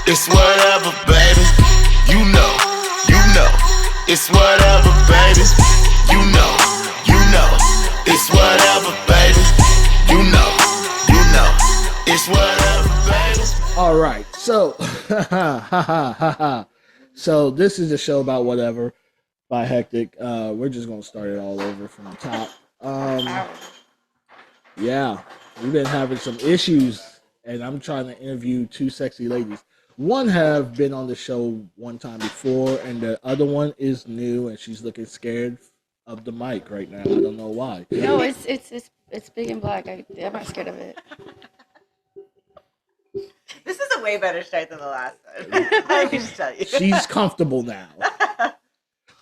It's whatever, baby. It's whatever, baby. It's whatever, baby. It's whatever, baby. All right, so so this is a show about whatever by Hektek. We're just gonna start it all over from the top. Yeah, we've been having some issues, and I'm trying to interview two sexy ladies. One have been on the show one time before, and the other one is new, and she's looking scared of the mic right now. I don't know why. No, it's big and black. I'm not scared of it. This is a way better start than the last one. I can just tell you. She's comfortable now.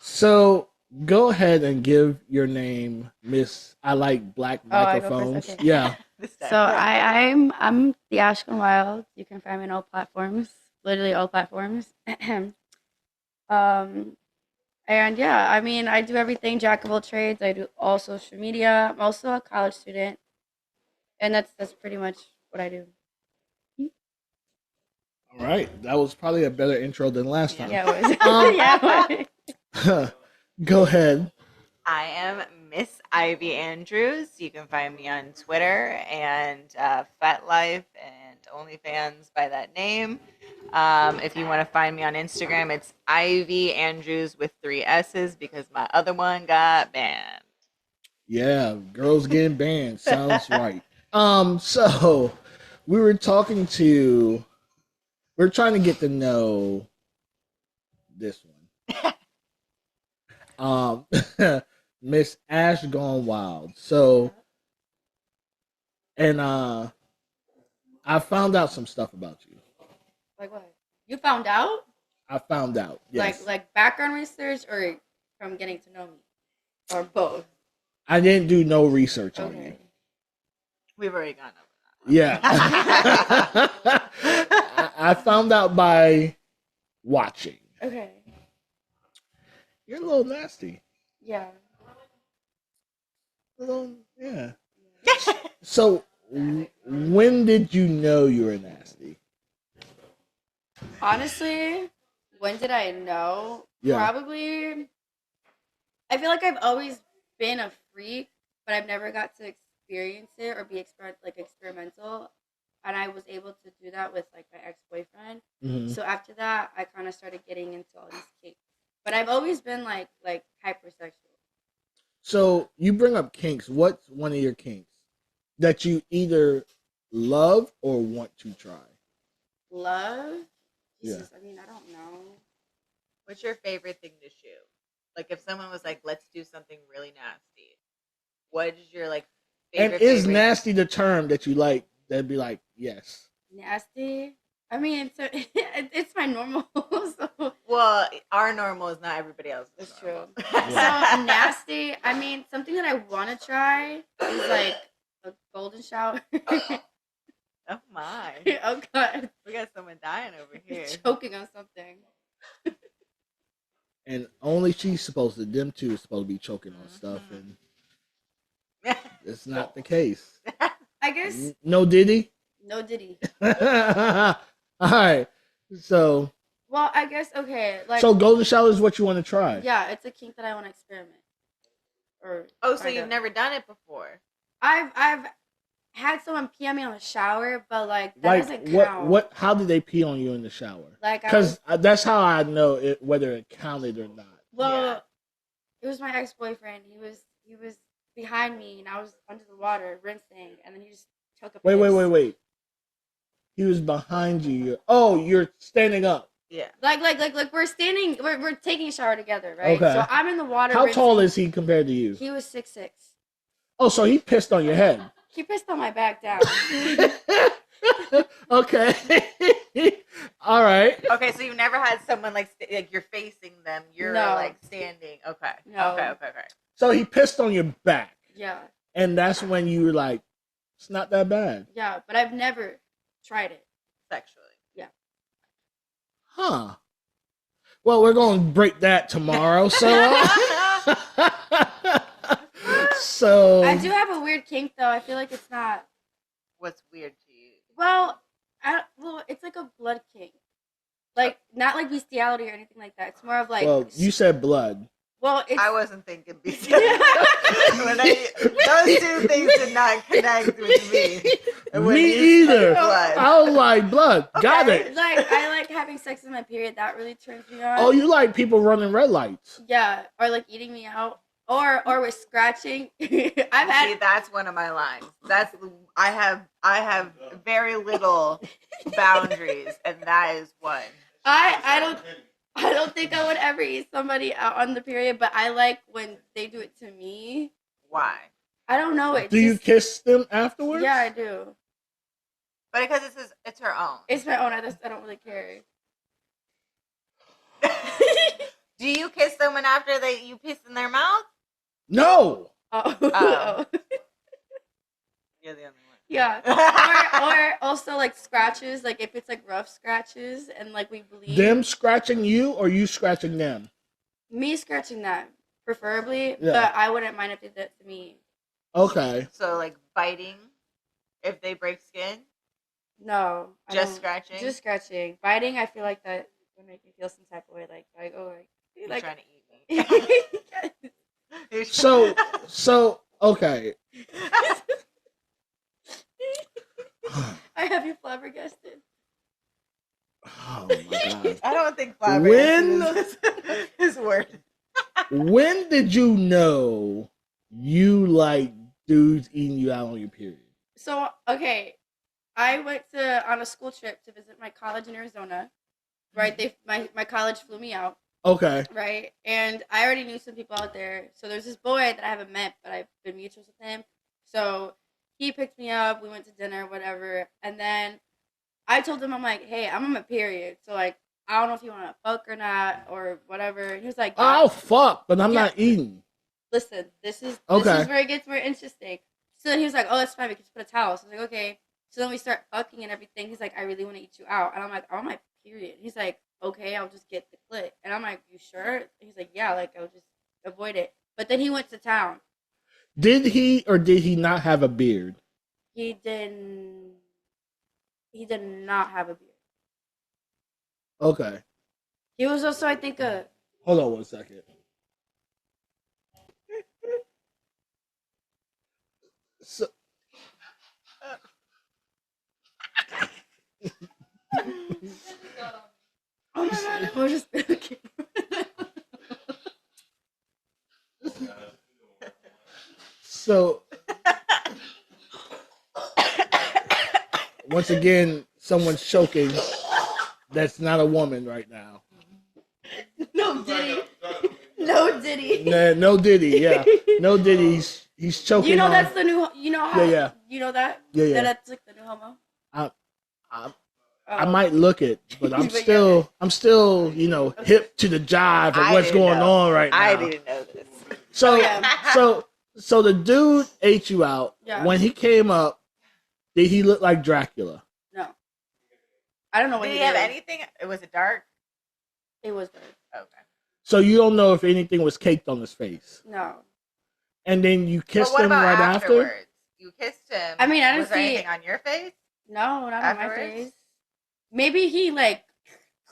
So go ahead and give your name, Miss. I like black microphones. I go first? Okay. Yeah. So I'm the Ash Gonewild. You can find me on all platforms, literally all platforms. And yeah, I mean, I do everything, jack of all trades. I do all social media. I'm also a college student, and that's pretty much what I do. All right, that was probably a better intro than last time. Yeah, it was. Yeah. It was. Go ahead. I am Miss Ivy Andrews. You can find me on Twitter and FetLife and OnlyFans by that name. If you want to find me on Instagram, it's Ivy Andrews with 3 S's because my other one got banned. Yeah, girls getting banned. Sounds right. So we're trying to get to know this one. Miss Ash Gonewild. So, and I found out some stuff about you. Like what? You found out? I found out. Yes. Like background research or from getting to know me? Or both? I didn't do no research on you. We've already gone over that. Yeah. I found out by watching. Okay. You're a little nasty. Yeah. Yeah. So, when did you know you were nasty? Honestly, when did I know? Yeah. Probably. I feel like I've always been a freak, but I've never got to experience it or be experimental. And I was able to do that with like my ex-boyfriend. Mm-hmm. So after that, I kind of started getting into all these kinks. But I've always been like hypersexual. So you bring up kinks. What's one of your kinks that you either love or want to try? Love? Jesus, Yeah. I mean, I don't know. What's your favorite thing to shoot? Like if someone was like, let's do something really nasty. What is your like favorite? And is nasty the term that you like? That'd be like, yes. Nasty? I mean, it's my normal. So. Well, our normal is not everybody else's. That's true. Yeah. So nasty. I mean, something that I want to try is like a golden shower. Oh my! Oh god, We got someone dying over here. choking on something. And only she's supposed to. Them two are supposed to be choking on stuff, and it's not the case. I guess No Diddy. no Diddy. All right. So. Well, I guess okay. Like So golden shower is what you want to try. yeah, it's a kink that I want to experiment. Oh, so kind you've of. never done it before? I've had someone pee on me on the shower, but like that doesn't count. What? How did they pee on you in the shower? Like Because that's how I know whether it counted or not. Well, it was my ex-boyfriend. He was behind me, and I was under the water rinsing, and then he just took a piss. Wait. He was behind you. You're standing up. Yeah. Like we're standing, we're taking a shower together, right? Okay. So I'm in the water. How rinsing. tall is he compared to you? He was 6'6". Oh, so he pissed on your head. He pissed on my back down. Okay. All right. Okay, so you've never had someone like you're facing them, you're No. like standing. Okay. No. Okay. So he pissed on your back, Yeah, and that's when you were like, "It's not that bad." yeah, but I've never tried it. Sexually. Huh. Well, we're going to break that tomorrow. So, I do have a weird kink though. I feel like it's not. What's weird to you? Well, it's like a blood kink. Like, not like bestiality or anything like that. It's more of like. Well, you said blood. Well, it's. I wasn't thinking bestiality. Those two things did not connect with me. Me either. Blood. I was like, blood. Got it. Like, I like having sex in my period. That really turns me on. Oh, you like people running red lights? Yeah, or like eating me out, or with scratching. I've had. See, that's one of my lines. I have very little boundaries, and that is one. I don't think I would ever eat somebody out on the period, but I like when they do it to me. Why? I don't know. Do you kiss them afterwards? Yeah, I do. But because it's her own. It's my own. I don't really care. Do you kiss someone after you piss in their mouth? No. Oh. You're the only one. Yeah. or also like scratches, like if it's like rough scratches and like we bleed. Them scratching you or you scratching them? Me scratching them, preferably, Yeah. but I wouldn't mind if they did that to me. Okay. So like biting, if they break skin. No. Just scratching? Just scratching. Biting, I feel like that would make me feel some type of way. Like You're like trying to eat me. So okay. I have you flabbergasted. Oh my god. I don't think When- flabbergasted is word. When did you know you like dudes eating you out on your period? So, okay, I went on a school trip to visit my college in Arizona. Right, my college flew me out. Okay. Right, and I already knew some people out there. So there's this boy that I haven't met, but I've been mutuals with him. So he picked me up. We went to dinner, whatever, and then I told him, I'm like, hey, I'm on my period, so like I don't know if you want to fuck or not or whatever. And he was like, I'll fuck, but I'm Yeah. not eating. listen, this is Okay. where it gets more interesting. So then he was like, oh, that's fine. We can just put a towel. So I was like, okay. So then we start fucking and everything. He's like, I really want to eat you out. And I'm like, I'm on my period. He's like, okay, I'll just get the clit. And I'm like, you sure? He's like, yeah, like I'll just avoid it. But then he went to town. Did he or did he not have a beard? He did not have a beard. Okay. He was also, I think, Hold on 1 second. So, we're just okay. so once again, someone's choking. That's not a woman right now. No Diddy. No Diddy. Nah, no Diddy, yeah. No Diddy. He's choking. You know on, that's the new. You know how? Yeah. You know that? Yeah, yeah. That's like the new homo. I might look it, but I'm But still, hip to the jive of I what's didn't going know. on right now. I didn't know this. So, Oh, yeah. so the dude ate you out. Yeah. When he came up, did he look like Dracula? No. I don't know what Did he he have did. anything? Was it dark? It was dark. Okay. So you don't know if anything was caked on his face. No. And then you But kissed what him about right afterwards? after? You kissed him. I mean, I didn't was there see- anything on your face? No, not on my Afterwards? face. Maybe he like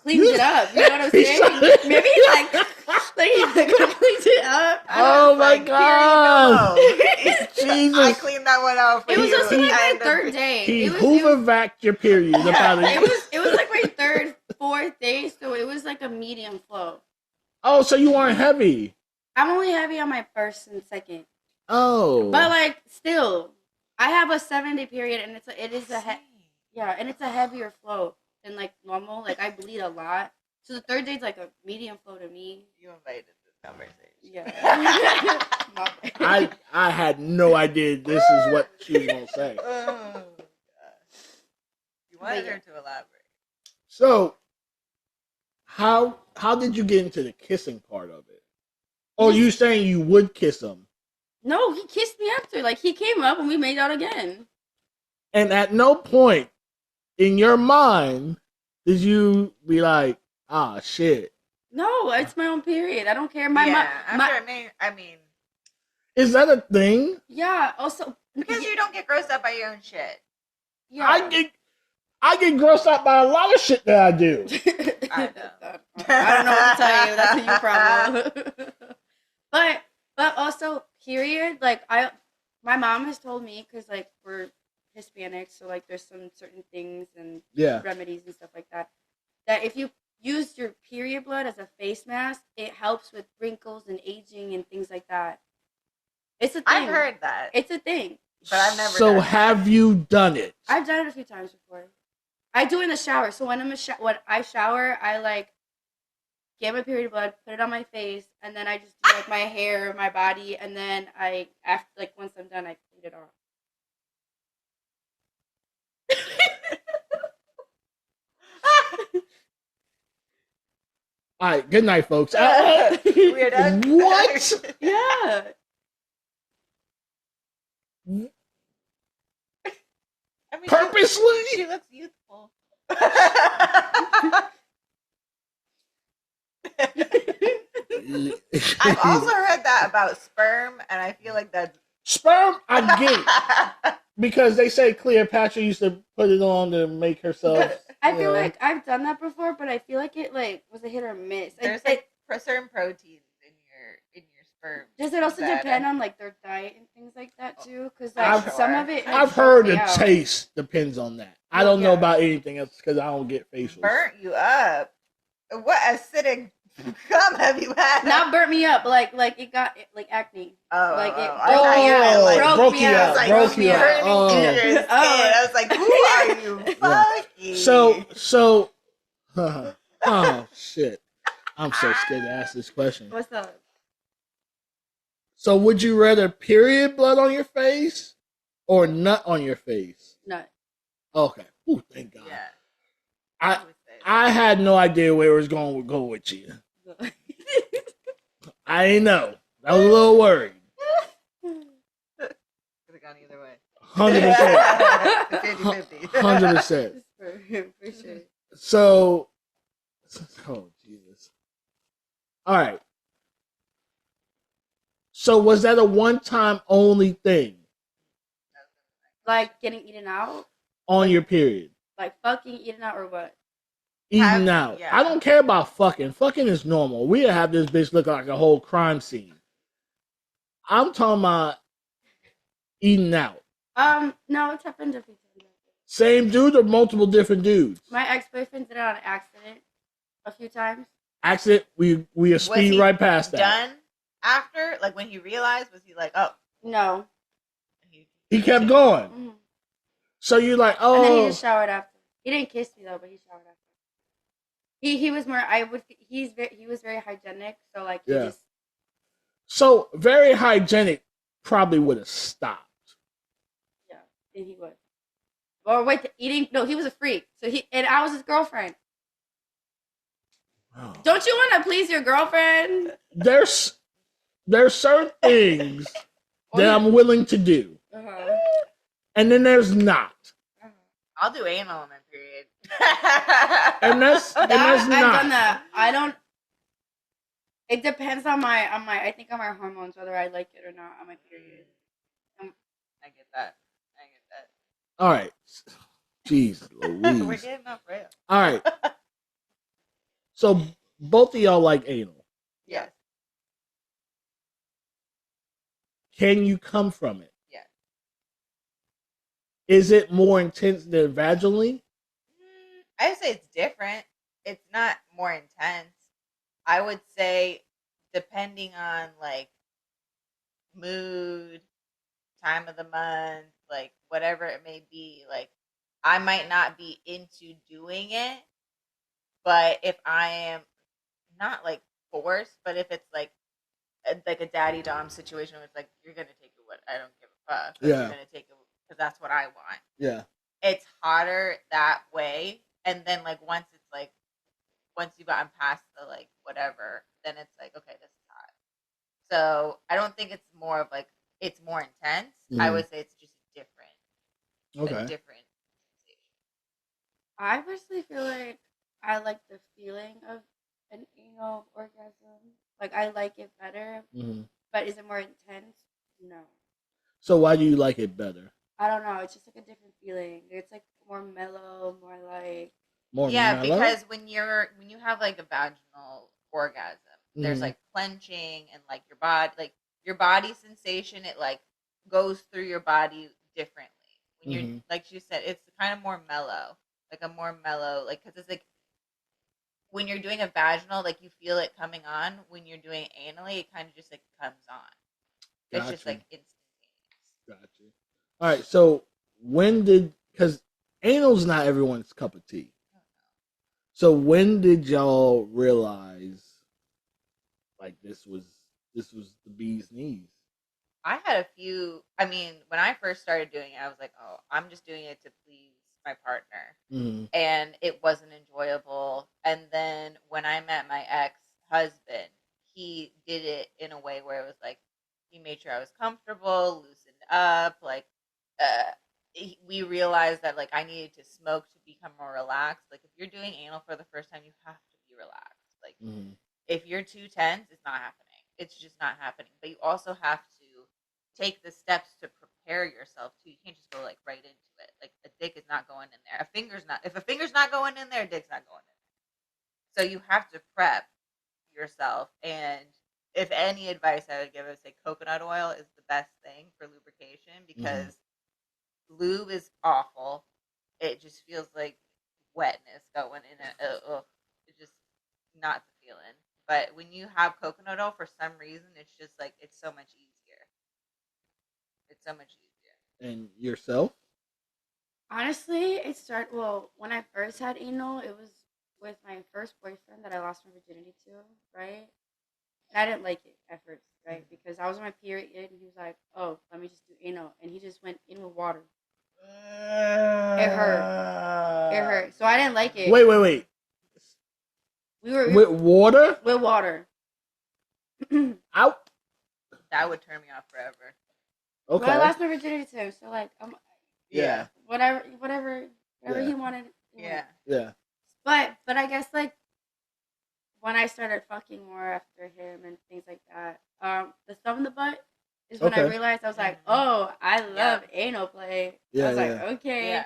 cleaned it up. You know what I'm He saying? started- Maybe he like cleaned it up. Oh my Like, God. period, no. Jesus. I cleaned that one out for It was you. also like my And the- third day. He It was Hoover vacked your period. yeah, about it was like my third, fourth day, so it was like a medium flow. Oh, so you weren't heavy. I'm only heavy on my first and second, Oh. but like still, I have a 7-day period, and it is a and it's a heavier flow than like normal. Like I bleed a lot, so the third day's like a medium flow to me. You invited this conversation. Yeah. My bad. I had no idea this is what she was gonna say. Oh, gosh. You wanted But yeah. her to elaborate. So, how did you get into the kissing part of it? Or you saying you would kiss him? No, he kissed me after. Like he came up and we made out again. And at no point in your mind did you be like, ah, shit. No, it's my own period. I don't care. My I mean, Is that a thing? yeah. Also, because you don't get grossed out by your own shit. yeah. I get I get grossed out by a lot of shit that I do. I know. I don't know what to tell you. That's a you problem. but also period. Like my mom has told me because like we're Hispanic, so like there's some certain things and Yeah. remedies and stuff like that. That if you use your period blood as a face mask, it helps with wrinkles and aging and things like that. It's a thing. I've heard that. It's a thing. But I've never So done have you done it? I've done it a few times before. I do it in the shower. So when when I shower, I like get my period blood, put it on my face, and then I just do like my hair, my body, and then after like once I'm done, I clean it off. All right. Good night, folks. We're done. What? Yeah. I mean, Purposely? She looks youthful. I've also heard that about sperm, and I feel like that's Sperm, I get it. Because they say Cleopatra used to put it on to make herself. I feel like I've done that before, but I feel like it like was a hit or miss. There's like certain proteins in your sperm. Does it also that- depend on like their diet and things like that too? Because I've- like some of it, I've heard the taste depends on that. I don't know about anything else because I don't get facials. burnt you up. What acidic cum have you had? Not burnt me up, but like it got like acne. Oh, like it I thought you meant, like, broke you me out. out. Broke you out. burning Oh. your skin. I was like, who are you? Fucking. So, oh shit! I'm so scared to ask this question. What's up? So, would you rather period blood on your face or nut on your face? Nut. Okay. Ooh, thank God. Yeah. I had no idea where it was going to go with you. I didn't know. I was a little worried. Could have gone either way. 100%. 50-50. 100%. For sure. So, oh Jesus! All right. So was that a one-time only thing Like getting eaten out, on your period? like fucking eaten out, or what? Eating out. yeah. I don't care about fucking. Fucking is normal. We have this bitch look like a whole crime scene. I'm talking about eating out. No, it's happened a few times. Same dude or multiple different dudes? My ex-boyfriend did it on accident a few times. Accident. We Was speed he right past that. Done after, like when he realized, was he like, oh? No. He kept going. Mm-hmm. So you're like, And then he oh, just showered after. He didn't kiss me though, but he showered after. He was more. He was very hygienic. So like he Yeah. just. so very hygienic. Probably would have stopped. Yeah, and he would. Or wait, eating? No, he was a freak. So I was his girlfriend. Oh. Don't you want to please your girlfriend? There's certain things that I'm willing to do, Uh-huh. and then there's not, I'll do anal on my period. and that's I've not. done that. I don't. It depends on my I think on my hormones whether I like it or not on my period. I get that. All right, jeez We're Louise. getting off rail. All right, so both of y'all like anal. Yes. Can you come from it? Yes. Is it more intense than vaginally? I would say it's different. It's not more intense. I would say depending on like mood, time of the month, like whatever it may be, like I might not be into doing it, but if I am not like forced, but if it's like a daddy dom situation where it's like you're gonna take it, what I don't give a fuck. Like, Yeah. you're gonna take it because that's what I want. Yeah. It's hotter that way, and then like once you've gotten past the like whatever, then it's like okay, this is hot. So I don't think it's more of like it's more intense. I Mhm. would say it's just different. Okay. A different sensation. I personally feel like I like the feeling of an anal orgasm. Like I like it better, Mhm. but is it more intense? No. So why do you like it better? I don't know. It's just like a different feeling. It's like more mellow, more More Yeah, mellow? because when you have like a vaginal orgasm, there's Mhm. like clenching and like your body sensation. It like goes through your body differently. When you're Mhm. like you said, it's kind of more mellow, like a more mellow, like because it's like when you're doing a vaginal, like you feel it coming on. When you're doing anally, it kind of just like comes on. It's just Gotcha. like instantaneous. Gotcha. All right. So when did, because anal's not everyone's cup of tea. So when did y'all realize like this was the bee's knees? I had a few. I mean, when I first started doing it, I was like, "Oh, I'm just doing it to please my partner," Mm-hmm. and it wasn't enjoyable. And then when I met my ex-husband, he did it in a way where it was like he made sure I was comfortable, loosened up. Like, we realized that like I needed to smoke to become more relaxed. Like, if you're doing anal for the first time, you have to be relaxed. Like, Mm-hmm. if you're too tense, it's not happening. It's just not happening. But you also have to take the steps to prepare yourself too. You can't just go like right into it. Like a dick is not going in there. If a finger's not going in there, a dick's not going in there. So you have to prep yourself. And if any advice I would give, I would say coconut oil is the best thing for lubrication because lube is awful. It just feels like wetness going in it. It's just not the feeling. But when you have coconut oil, for some reason, it's just like it's so much easier. It's so much easier. And yourself? Honestly, it started when I first had anal. It was with my first boyfriend that I lost my virginity to, right? And I didn't like it at first, right? Because I was on my period, and he was like, "Oh, let me just do anal," and he just went in with water. It hurt. It hurt. So I didn't like it. Wait. We were With water? with water. Out. That would turn me off forever. Okay. Well, I lost my virginity to him, so like, Yeah. whatever Yeah. he wanted. Yeah. Yeah. But I guess like when I started fucking more after him and things like that, the thumb in the butt is when I Okay. realized I was like, oh, I love anal play. Yeah, I was like, yeah. okay. Yeah.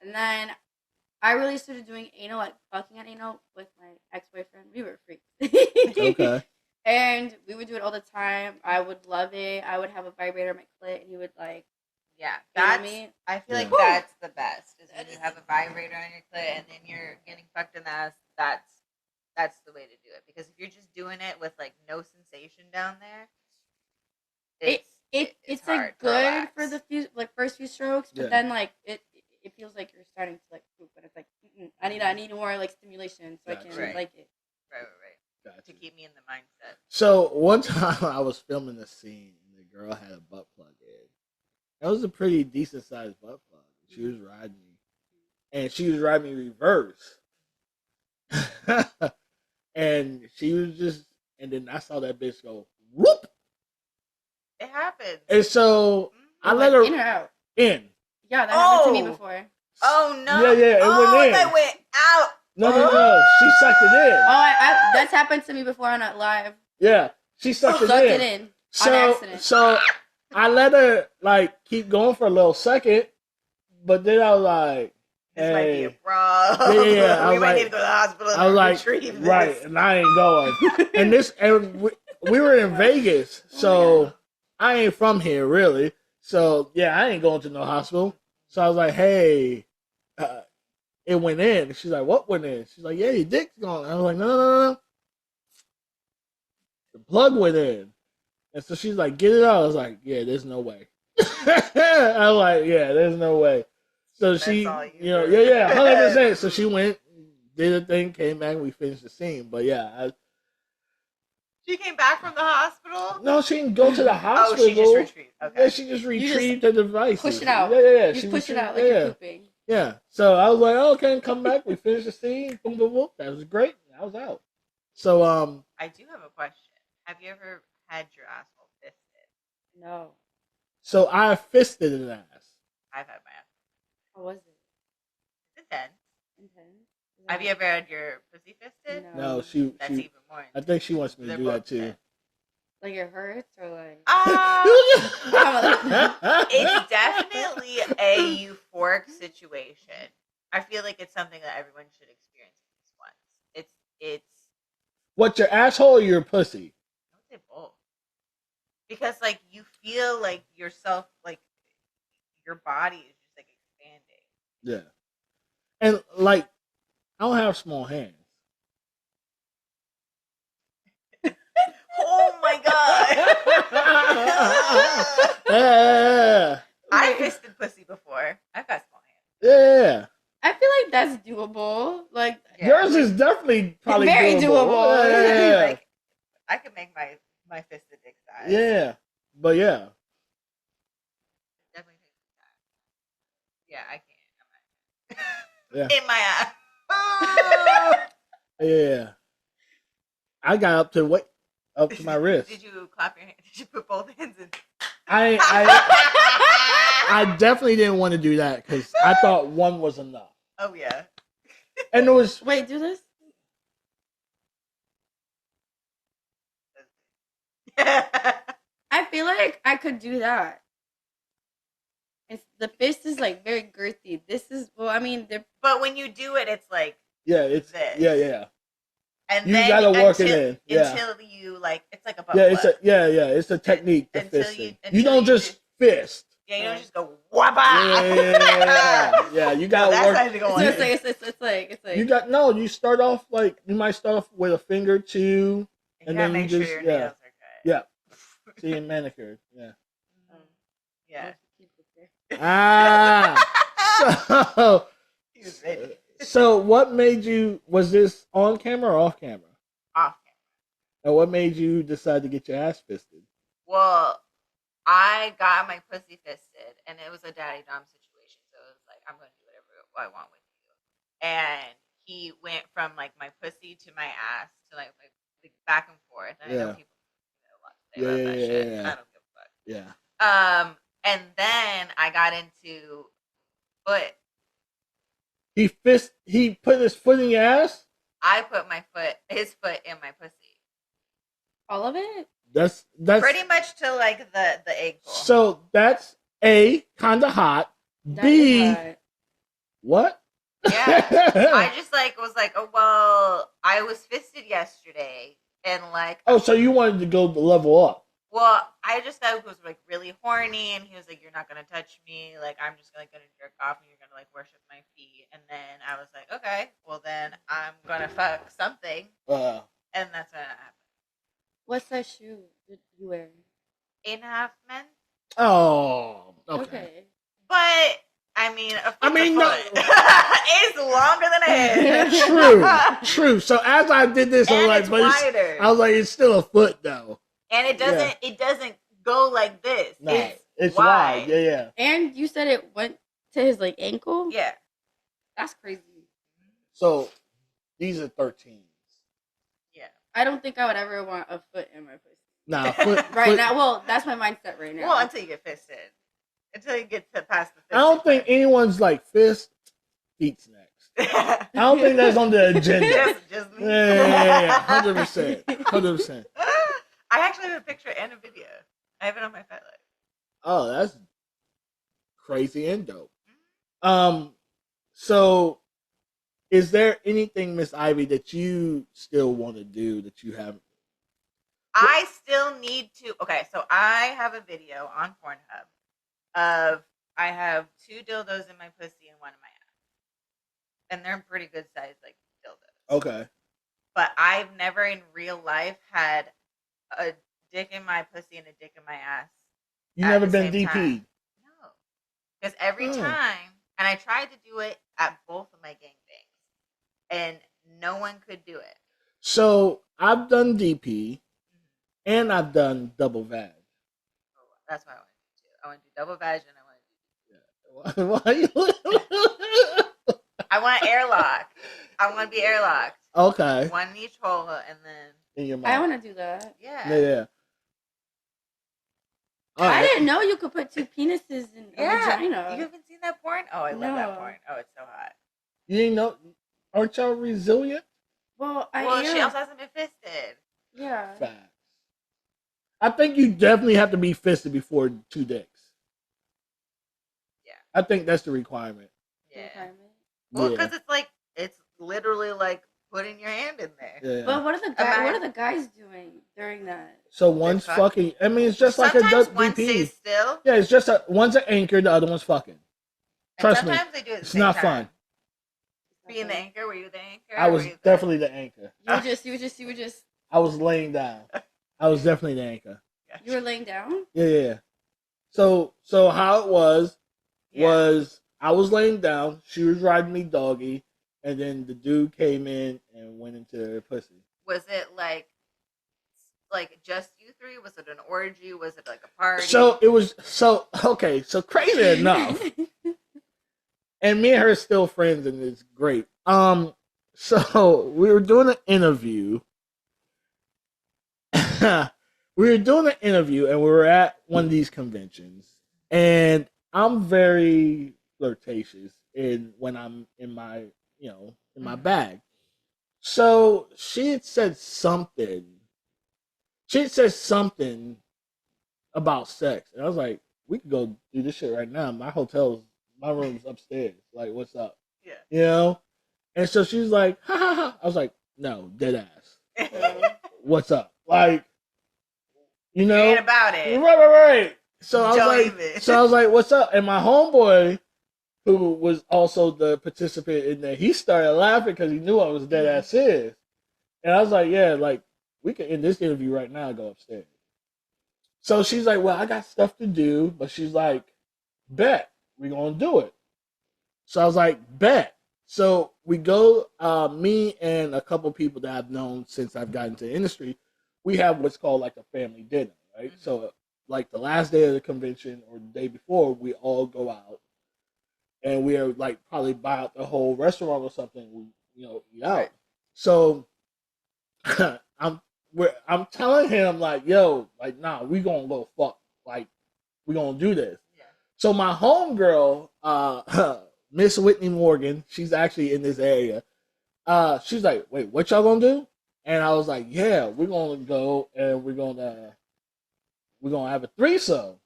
And then I really started doing anal, like fucking at anal with my ex-boyfriend. We were freaks. Okay. And we would do it all the time. I would love it. I would have a vibrator on my clit, and he would like, Yeah. you know what I That's. mean? I feel like Yeah. that's the best is when you have a vibrator on your clit and then you're getting fucked in the ass. That's the way to do it because if you're just doing it with like no sensation down there, It's hard like to good relax. for the first few strokes, but Yeah. then like it feels like you're starting to like poop, but it's like I need more like stimulation so I Gotcha. can Right. like it. Right. Gotcha. To keep me in the mindset. So one time I was filming a scene and the girl had a butt plug in. That was a pretty decent sized butt plug. She was riding me, and she was riding me reverse. And she was just, and then I saw that bitch go whoop, It happens. and so I It let went her in or out. in. Yeah, that happened to me Oh. before. Oh no! Yeah, it went in. That went out. No, she sucked it in. Oh, I that's happened to me before on that live. Yeah, she sucked it Sucked in. it in on accident. So I let her like keep going for a little second, but then I was like, This might be a hey. problem. Yeah. I We was might like, need to go to the hospital I was and like, retrieve this. right, and I ain't going. and we were in Vegas, so I ain't from here really. So yeah, I ain't going to no hospital. So I was like, hey, it went in. She's like, what went in? She's like, yeah, your dick's gone. I was like, no. The plug went in. And so she's like, get it out. I was like, yeah, there's no way. I was like, yeah, there's no way. So That's she, all you yeah, heard. 100%. So she went, did a thing, came back, we finished the scene. But yeah, She came back from the hospital? no, she didn't go to the hospital. Oh, she just retrieved. Okay. Yeah, she just retrieved the device. Push it out. Yeah. You She push it out like retrieved- you're pooping. Yeah. So I was like, okay, come back. We finished the scene. Boom, boom, boom. That was great. I was out. So I do have a question. Have you ever had your asshole fisted? No. so I fisted an ass. I've had my asshole. How was it? It's intense. Intense? Have you ever had your pussy fisted? No, That's she even more I intense. think she wants me to They're do both that too. intense. Like it hurts or like It's definitely a euphoric situation. I feel like it's something that everyone should experience at least once. It's What, your asshole or your pussy? I would say both. Because like you feel like yourself, like your body is just like expanding. Yeah. And like, I don't have small hands. Oh my god! Yeah. I fisted pussy before. I've got small hands. Yeah. I feel like that's doable. Like Yeah. Yours is definitely probably Very doable. Yeah. Like I could make my fisted dick size. Yeah. But yeah. Definitely take some time. Yeah, I can't. Yeah. In my ass. Yeah. I got up to my wrist. Did you clap your hands? Did you put both hands in? I definitely didn't want to do that because I thought one was enough. Oh yeah. And it was wait, do this? I feel like I could do that. The fist is like very girthy. This is But when you do it, it's like it's this. yeah. And You then gotta work it in. Yeah. Until you like it's like a butt Yeah, it's plug. it's a technique to Until fisting. until You don't just fist. Yeah, you don't just go wabba. Yeah, you gotta that's work. how you go So on. it's like You start off like you might start off with a finger, two, You and gotta then you make sure just your nails are good. yeah. See, and manicured. Yeah. Yeah. So He was ready. so what made you, was this on camera or off camera? Off camera. And what made you decide to get your ass fisted? Well, I got my pussy fisted, and it was a daddy dom situation. So it was like, I'm going to do whatever I want with you. And he went from like my pussy to my ass to like back and forth. And I know people a lot to say about that shit. Yeah. I don't give a fuck. Yeah. And then I got into foot. He put his foot in your ass? I put his foot in my pussy. all of it. That's Pretty much to like the egg hole. So that's A, kinda hot. That B, is hot. what? Yeah. I just like was like, oh well, I was fisted yesterday, and like, Oh, so you wanted to go the level up. well, I just thought it was like really horny, and he was like, you're not gonna touch me, like I'm just like gonna jerk off, and you're gonna like worship my feet, and then I was like, okay, well then I'm gonna fuck something, and that's what happened. What size shoe did you wear? 8.5 men, Oh, okay. but I mean, a I mean, foot is longer than a head. True. So as I did this, I'm And like, it's but wider. I was like, it's still a foot though. And it doesn't go like this. No, it's wide. wide. Yeah. And you said it went to his like ankle. Yeah. That's crazy. So these are 13s. Yeah. I don't think I would ever want a foot in my pussy. Nah, foot Right now, well, that's my mindset right now. Well, until you get fisted. Until you get to past the fist. I don't think anyone's like fist, feet's next. I don't think that's on the agenda. just me. Yeah, 100%. I actually have a picture and a video. I have it on my Fat Life. Oh, that's crazy and dope. So is there anything, Miss Ivy, that you still want to do that you haven't? I still need to. Okay, so I have a video on Pornhub of I have 2 dildos in my pussy and 1 in my ass, and they're pretty good size, like dildos. Okay. But I've never in real life had a dick in my pussy and a dick in my ass. You at never the been same DP'd? time. No, because every time, and I tried to do it at both of my gangbangs, and no one could do it. So I've done DP, and I've done double vag. Oh, that's what I want to do. I want to do double vag, and Why you? I want airlock. I want to be airlocked. Okay. 1 in each hole, and then In your mouth. I want to do that. Yeah. I didn't know you could put 2 penises in a Yeah. vagina. You haven't seen that porn? Oh, I love No. that porn. Oh, it's so hot. You ain't know? Aren't y'all resilient? Well, I Well, am. she also hasn't been fisted. Yeah. Facts. I think you definitely have to be fisted before 2 dicks. Yeah. I think that's the requirement. Yeah. Well, Yeah. because it's literally like putting your hand in there. Yeah. But what are the guys doing during that? So one's fucking. fucking. I mean, it's just like Sometimes a one DP. stays still, Yeah, it's just one's an anchor, the other one's fucking. and Trust me, sometimes they do it at the it's same not time. fun. Being the anchor, were you the anchor? I or was were you definitely the anchor. You were just I was laying down. I was definitely the anchor. you were laying down. Yeah. So how it was I was laying down, she was riding me doggy, and then the dude came in and went into her pussy. Was it like just you three? Was it an orgy? Was it like a party? So it was okay. So crazy enough, and me and her are still friends, and it's great. So we were doing an interview. We were doing an interview, and we were at one of these conventions, and I'm very flirtatious when I'm in my in my bag. So she had said something. She had said something about sex, and I was like, "We could go do this shit right now. My room's upstairs. Like, what's up? Yeah. You know?" And so she was like, "Ha ha ha." I was like, "No, dead ass. What's up? Like, you know, ain't about it. Right. So I Don't was even. like, "What's up?" And my homeboy, who was also the participant in there, he started laughing because he knew I was dead ass serious. And I was like, "Yeah, like we could end this interview right now and go upstairs." So she's like, "Well, I got stuff to do," but she's like, "Bet we're gonna do it." So I was like, "Bet." So we go. Me and a couple people that I've known since I've gotten into the industry, we have what's called like a family dinner, right? Mhm. So like the last day of the convention or the day before, we all go out, and we are like probably buy out the whole restaurant or something. We eat out. Right. So I'm telling him like, "Yo, like, nah, we gonna go fuck. Like, we gonna do this." Yeah. So my homegirl, Miss Whitney Morgan, she's actually in this area. She's like, "Wait, what y'all gonna do?" And I was like, "Yeah, we're gonna go and we're gonna have a threesome."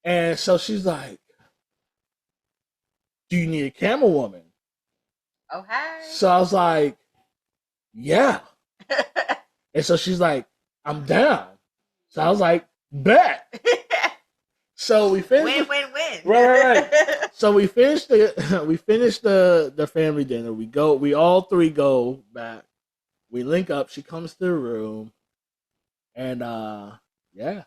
And so she's like, "Do you need a camera woman?" Oh, hey. So I was like, "Yeah." And so she's like, "I'm down." So I was like, "Bet." So we finished. Win. Right. So we finished the family dinner. We all three go back. We link up. She comes to the room, and yeah,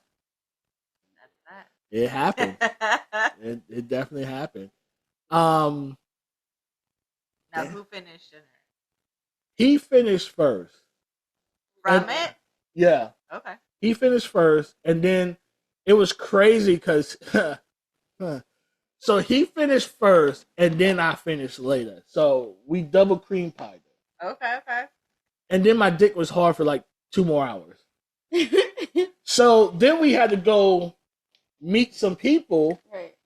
That's it happened. that. It definitely happened. Now, Yeah. who finished dinner? He finished first. From And- it? Yeah, Okay. he finished first, and then it was crazy because so he finished first, and then I finished later. So we double cream pied it, Okay. and then my dick was hard for like 2 more hours. So then we had to go meet some people. Right.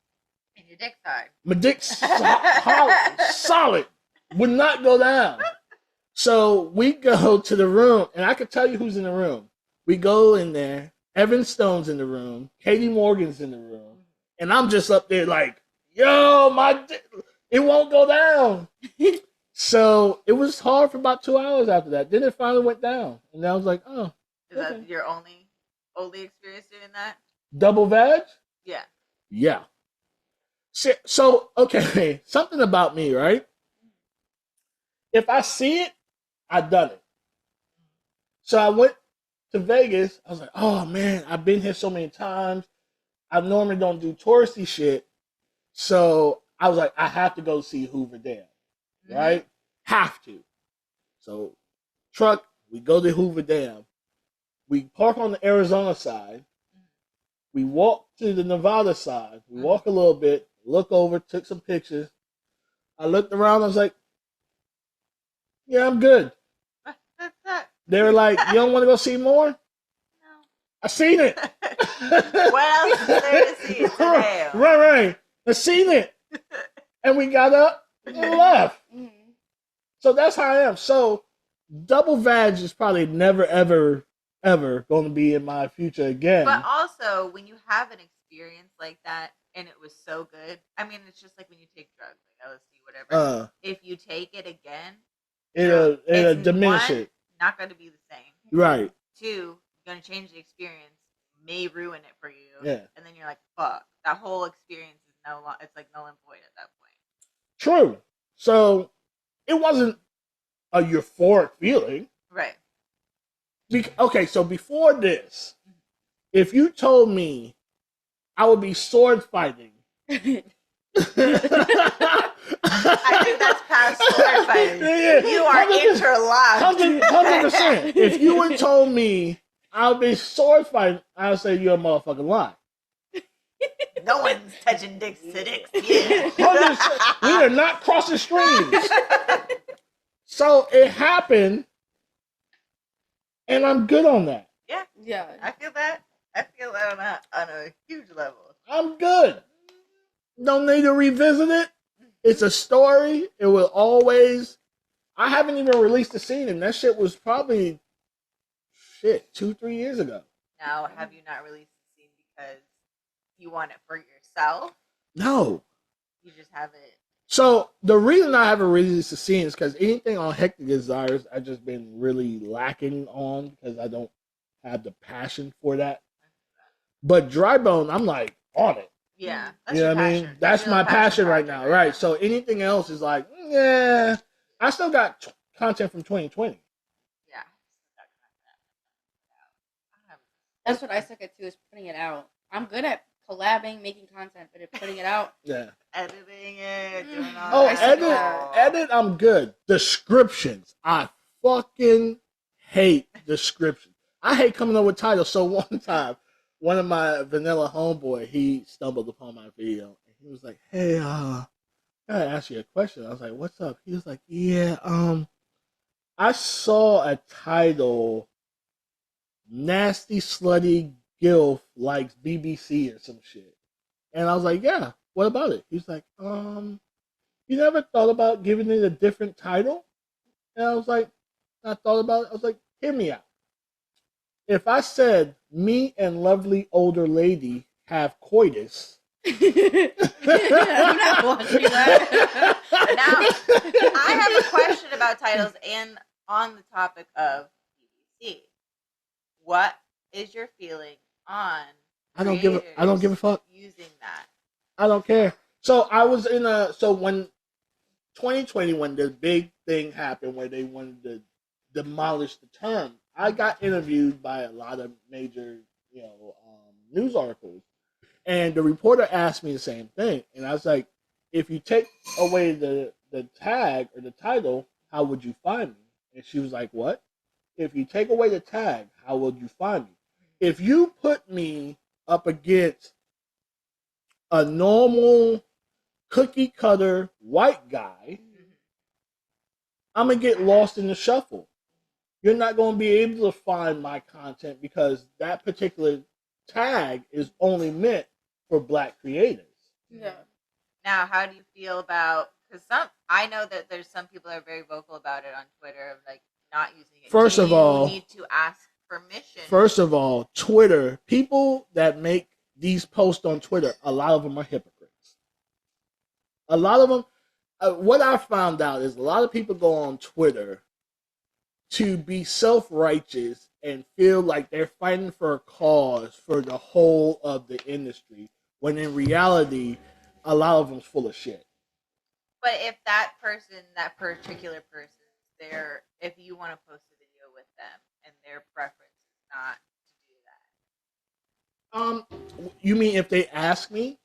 And your dick's hard. My dick's solid, would not go down. So we go to the room, and I could tell you who's in the room. We go in there. Evan Stone's in the room. Katie Morgan's in the room, and I'm just up there like, "Yo, my dick, it won't go down." So it was hard for about 2 hours after that. Then it finally went down, and I was like, "Oh, Is that your only experience doing that? double vag." Yeah. Yeah. So okay, something about me, right? If I see it, I done it. So I went to Vegas. I was like, "Oh man, I've been here so many times. I normally don't do touristy shit." So I was like, "I have to go see Hoover Dam, right? Have to." So truck, we go to Hoover Dam. We park on the Arizona side. We walk to the Nevada side. We walk a little bit, look over, took some pictures. I looked around. I was like, "Yeah, I'm good." That's that. They were like, "You don't want to go see more?" No. I seen it. What else is there to see? It's a nail. Right. I seen it. And we got up and left. Mhm. So that's how I am. So double vag is probably never, ever, ever going to be in my future again. But also, when you have an experience like that and it was so good, I mean, it's just like when you take drugs. LSD, whatever. If you take it again, it'll diminish one, it. not going to be the same. Right. 2, you're going to change the experience, may ruin it for you. Yeah. And then you're like, fuck, that whole experience is it's like null and void at that point. True. So it wasn't a euphoric feeling. Right. Okay, so before this, if you told me I would be sword fighting. I think that's past sword fighting. Yeah, you are interlocked. 100%. If you would told me I would be sword fighting, I would say you're a motherfucking lie. No one's touching dicks to dicks. Yeah. We are not crossing streams. So it happened, and I'm good on that. Yeah. Yeah. I feel that. I feel that on a huge level. I'm good. Don't need to revisit it. It's a story. It will always. I haven't even released the scene, and that shit was probably 2-3 years ago. Now, have you not released the scene because you want it for yourself? No. You just have it. So the reason I haven't released the scene is because anything on Hektek Desires I've just been really lacking on because I don't have the passion for that. But Dry Bone, I'm like on it. Yeah, that's you know what I mean? That's my passion right now, right? So anything else is like, yeah. I still got content from 2020. Yeah. That's what I suck at too, is putting it out. I'm good at collabing, making content, but if putting it out, yeah, editing it, doing all that. Edit, I'm good. Descriptions, I fucking hate descriptions. I hate coming up with titles. So one time, one of my vanilla homeboy, he stumbled upon my video and he was like, "Hey, I gotta ask you a question." I was like, "What's up?" He was like, "Yeah, I saw a title, Nasty Slutty Gilf likes BBC or some shit." And I was like, "Yeah, what about it?" He's like, "You never thought about giving it a different title?" And I was like, I thought about it. I was like, "Hear me out. If I said me and lovely older lady have coitus." I'm not watching that. Now, I have a question about titles and on the topic of BBC. What is your feeling on I don't give a fuck using that? I don't care. So I was in when 2020, when the big thing happened where they wanted to demolish the term, I got interviewed by a lot of major, news articles, and the reporter asked me the same thing, and I was like, "If you take away the tag or the title, how would you find me?" And she was like, "What? If you take away the tag, how would you find me? If you put me up against a normal cookie cutter white guy, I'm gonna get lost in the shuffle. You're not gonna be able to find my content because that particular tag is only meant for Black creators." Yeah. Now, how do you feel about, because I know that there's some people that are very vocal about it on Twitter, like not using it. First of all, you need to ask permission. First of all, Twitter, people that make these posts on Twitter, a lot of them are hypocrites. A lot of them, what I found out is a lot of people go on Twitter to be self-righteous and feel like they're fighting for a cause for the whole of the industry, when in reality, a lot of them's full of shit. But if that particular person, if you want to post a video with them and their preference is not to do that. You mean if they ask me?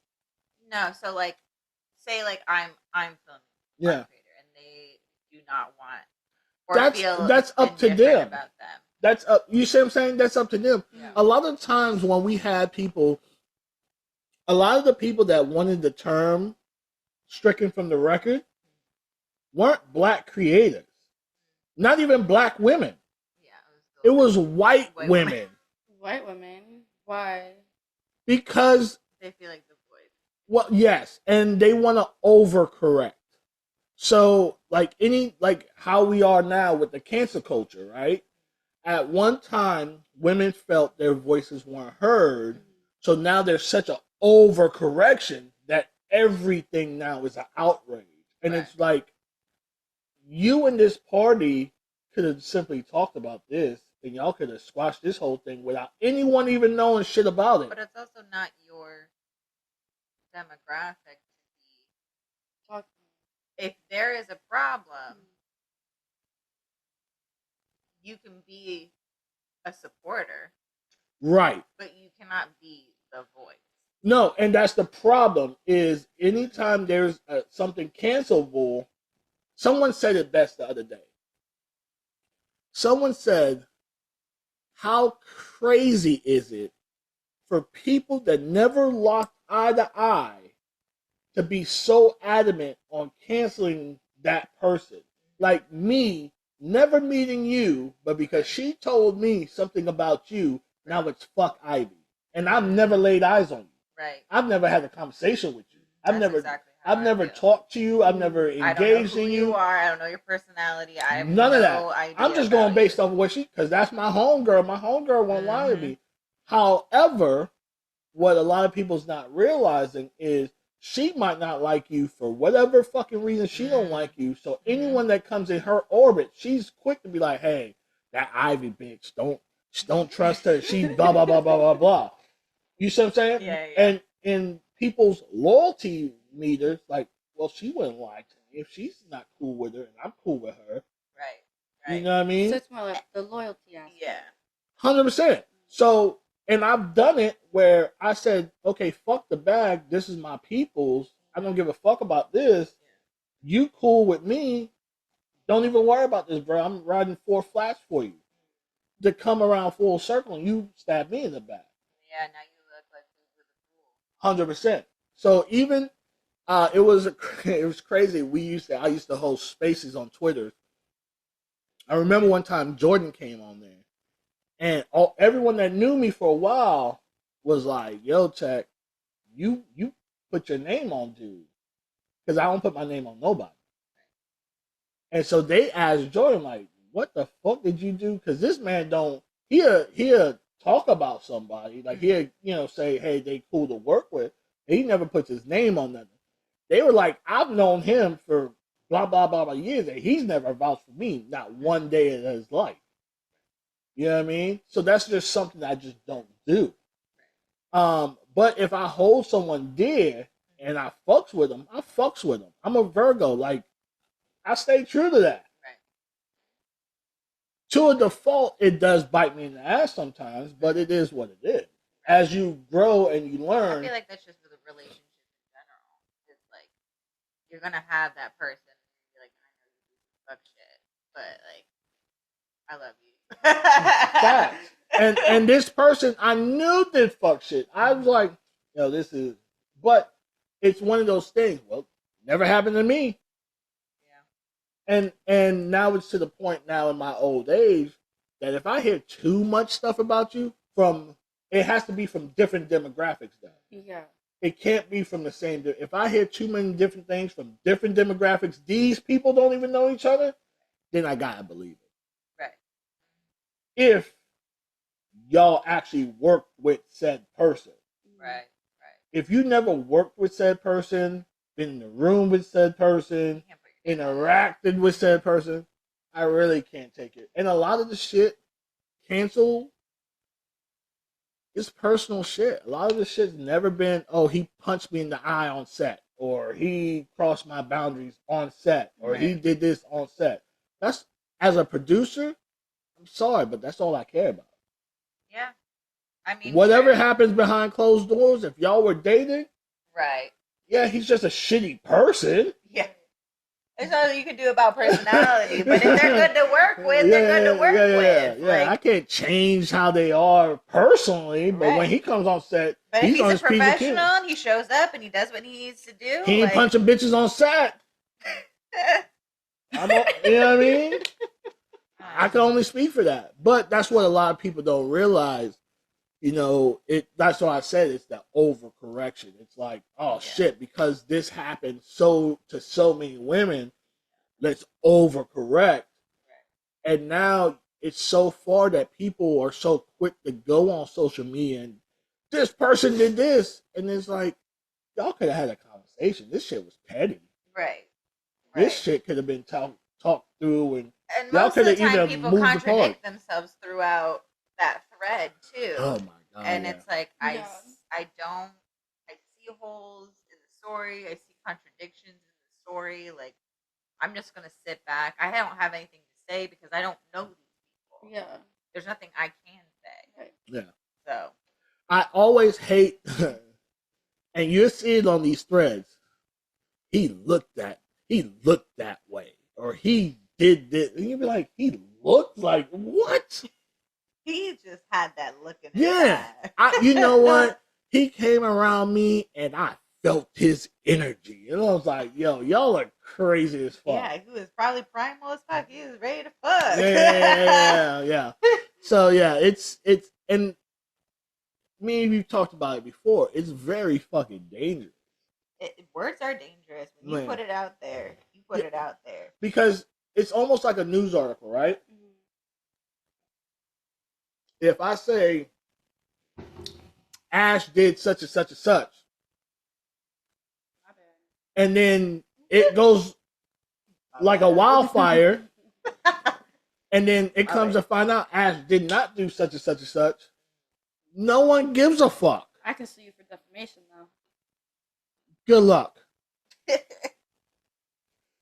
No, so like, say like I'm filming, yeah, and they do not want. That's up to them. About them. That's up. You see what I'm saying? That's up to them. Yeah. A lot of times when we had people, a lot of the people that wanted the term stricken from the record weren't Black creators. Not even Black women. Yeah, it was white women. White women? Why? Because they feel like the voice. Well, yes, and they want to overcorrect. So, like how we are now with the cancel culture, right? At one time, women felt their voices weren't heard, so now there's such an overcorrection that everything now is an outrage. And Right. it's like, you and this party could have simply talked about this, and y'all could have squashed this whole thing without anyone even knowing shit about it. But it's also not your demographic to be. Talk- If there is a problem, you can be a supporter, Right. but you cannot be the voice. No, and that's the problem, is anytime there's something cancelable, someone said it best the other day. Someone said, how crazy is it for people that never locked eye to eye to be so adamant on canceling that person? Like me, never meeting you, but because she told me something about you, now it's fuck Ivy. And I've never laid eyes on you. Right. I've never had a conversation with you. I've That's never exactly how I've I never feel. talked to you. I've never I don't know engaged who in you you. are. I don't know your personality. I have None no of that. idea. I'm just going about based you. off of what she, because that's my homegirl. My homegirl won't lie to me. However, what a lot of people's not realizing is she might not like you for whatever fucking reason she don't like you. So anyone that comes in her orbit, she's quick to be like, hey, that Ivy bitch, don't trust her. She blah blah blah blah blah blah. You see what I'm saying? Yeah. And in people's loyalty meters, like, well, she wouldn't lie to me if she's not cool with her and I'm cool with her. Right. You know what I mean? So it's more like the loyalty aspect. Yeah. 100%. So, and I've done it where I said, okay, fuck the bag. This is my people's. I don't give a fuck about this. You cool with me. Don't even worry about this, bro. I'm riding 4 flats for you. To come around full circle and you stab me in the back. Yeah. Now you look like you with a fool. 100%. So even it was crazy. I used to host spaces on Twitter. I remember one time Jordan came on there, and everyone that knew me for a while was like, "Yo, Tech, you put your name on dude, because I don't put my name on nobody." And so they asked Jordan, like, "What the fuck did you do?" Because this man don't he'll talk about somebody, like he'll say, "Hey, they cool to work with." He never puts his name on nothing. They were like, "I've known him for blah blah blah blah years, and he's never vouched for me, not one day in his life." You know what I mean? So that's just something I just don't do. But if I hold someone dear and I fucks with them, I fucks with them. I'm a Virgo. Like, I stay true to that. Right. To a default, it does bite me in the ass sometimes, but it is what it is. As you grow and you I learn, feel like that's just with a relationship in general. It's like you're gonna have that person. And you're like, I know you do some fuck shit, but like, I love you. facts. And this person I knew did fuck shit. I was like, yo, this is, but it's one of those things. Well, never happened to me. Yeah. And now it's to the point now in my old age that if I hear too much stuff about you it has to be from different demographics though. Yeah. It can't be from the same. If I hear too many different things from different demographics, these people don't even know each other, then I gotta believe it. Right. If y'all actually worked with said person. Right. Right. If you never worked with said person, been in the room with said person, You can't put your name on interacted with said person, I really can't take it. And a lot of the shit canceled is personal shit. A lot of the shit's never been, oh, he punched me in the eye on set, or he crossed my boundaries on set, or he Right. did this on set. That's, as a producer, I'm sorry, but that's all I care about. Yeah. I mean, Whatever sure. happens behind closed doors, if y'all were dating, Right. yeah, he's just a shitty person. Yeah. There's nothing you can do about personality, but if they're good to work with, they're good to work with. Yeah. Like, I can't change how they are personally, but when Right. he comes on set, but if he's on he's his a P's and Q's. professional and he shows up and he does what he needs to do, He ain't like, punching bitches on set. You know what I mean? I can only speak for that. But that's what a lot of people don't realize. You know, that's why I said it's the overcorrection. It's like, oh shit, because this happened to so many women, let's overcorrect. And now it's so far that people are so quick to go on social media and this person did this. And it's like, y'all could have had a conversation. This shit was petty. right. This shit could have been talked through, and And y'all most of the coulda either time, people moved apart. contradict themselves throughout that thread too. Oh my god! And yeah. it's like Yeah. I see holes in the story. I see contradictions in the story. Like I'm just gonna sit back. I don't have anything to say because I don't know these people. Yeah. There's nothing I can say. Right. Yeah. So I always hate, and you see it on these threads. He looked that way, or he did this, and you'd be like, he looked like what? he just had that look in his Yeah, eye. you know what? He came around me, and I felt his energy, and I was like, yo, y'all are crazy as fuck. Yeah, he was probably primal as fuck. He was ready to fuck. Yeah. So yeah, it's and me and you talked about it before. It's very fucking dangerous. Words are dangerous. When you Man. put it out there, you put it out there. Because it's almost like a news article, right? Mhm. If I say Ash did such and such and such, My bad. and then it goes like a wildfire, and then it comes to find out Ash did not do such and such and such, no one gives a fuck. I can sue you for defamation though. Good luck.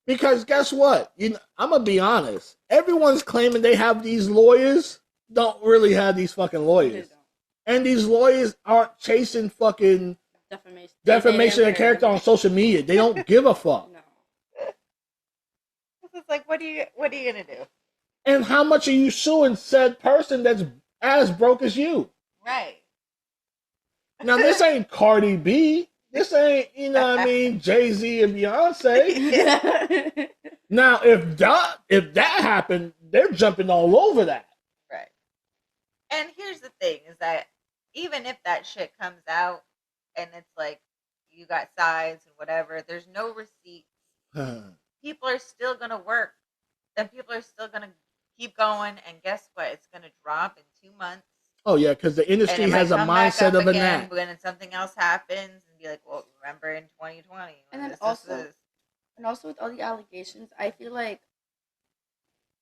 Because guess what? I'm gonna be honest. Everyone's claiming they have these lawyers. Don't really have these fucking They lawyers, don't. and these lawyers aren't chasing fucking defamation of character on social media. They don't give a fuck. No. It's like, what are you gonna do? And how much are you suing said person that's as broke as you? Right. Now this ain't Cardi B. This ain't, you know what I mean, Jay-Z and Beyonce. Now if that happened, they're jumping all over that. Right. And here's the thing is that even if that shit comes out and it's like you got sides and whatever, there's no receipts. People are still gonna work. And people are still gonna keep going, and guess what? It's gonna drop in 2 months. Oh yeah, because the industry has a mindset of an act. When something else happens, and be like, "Well, remember in 2020?" And then this, also, this. and also with all the allegations, I feel like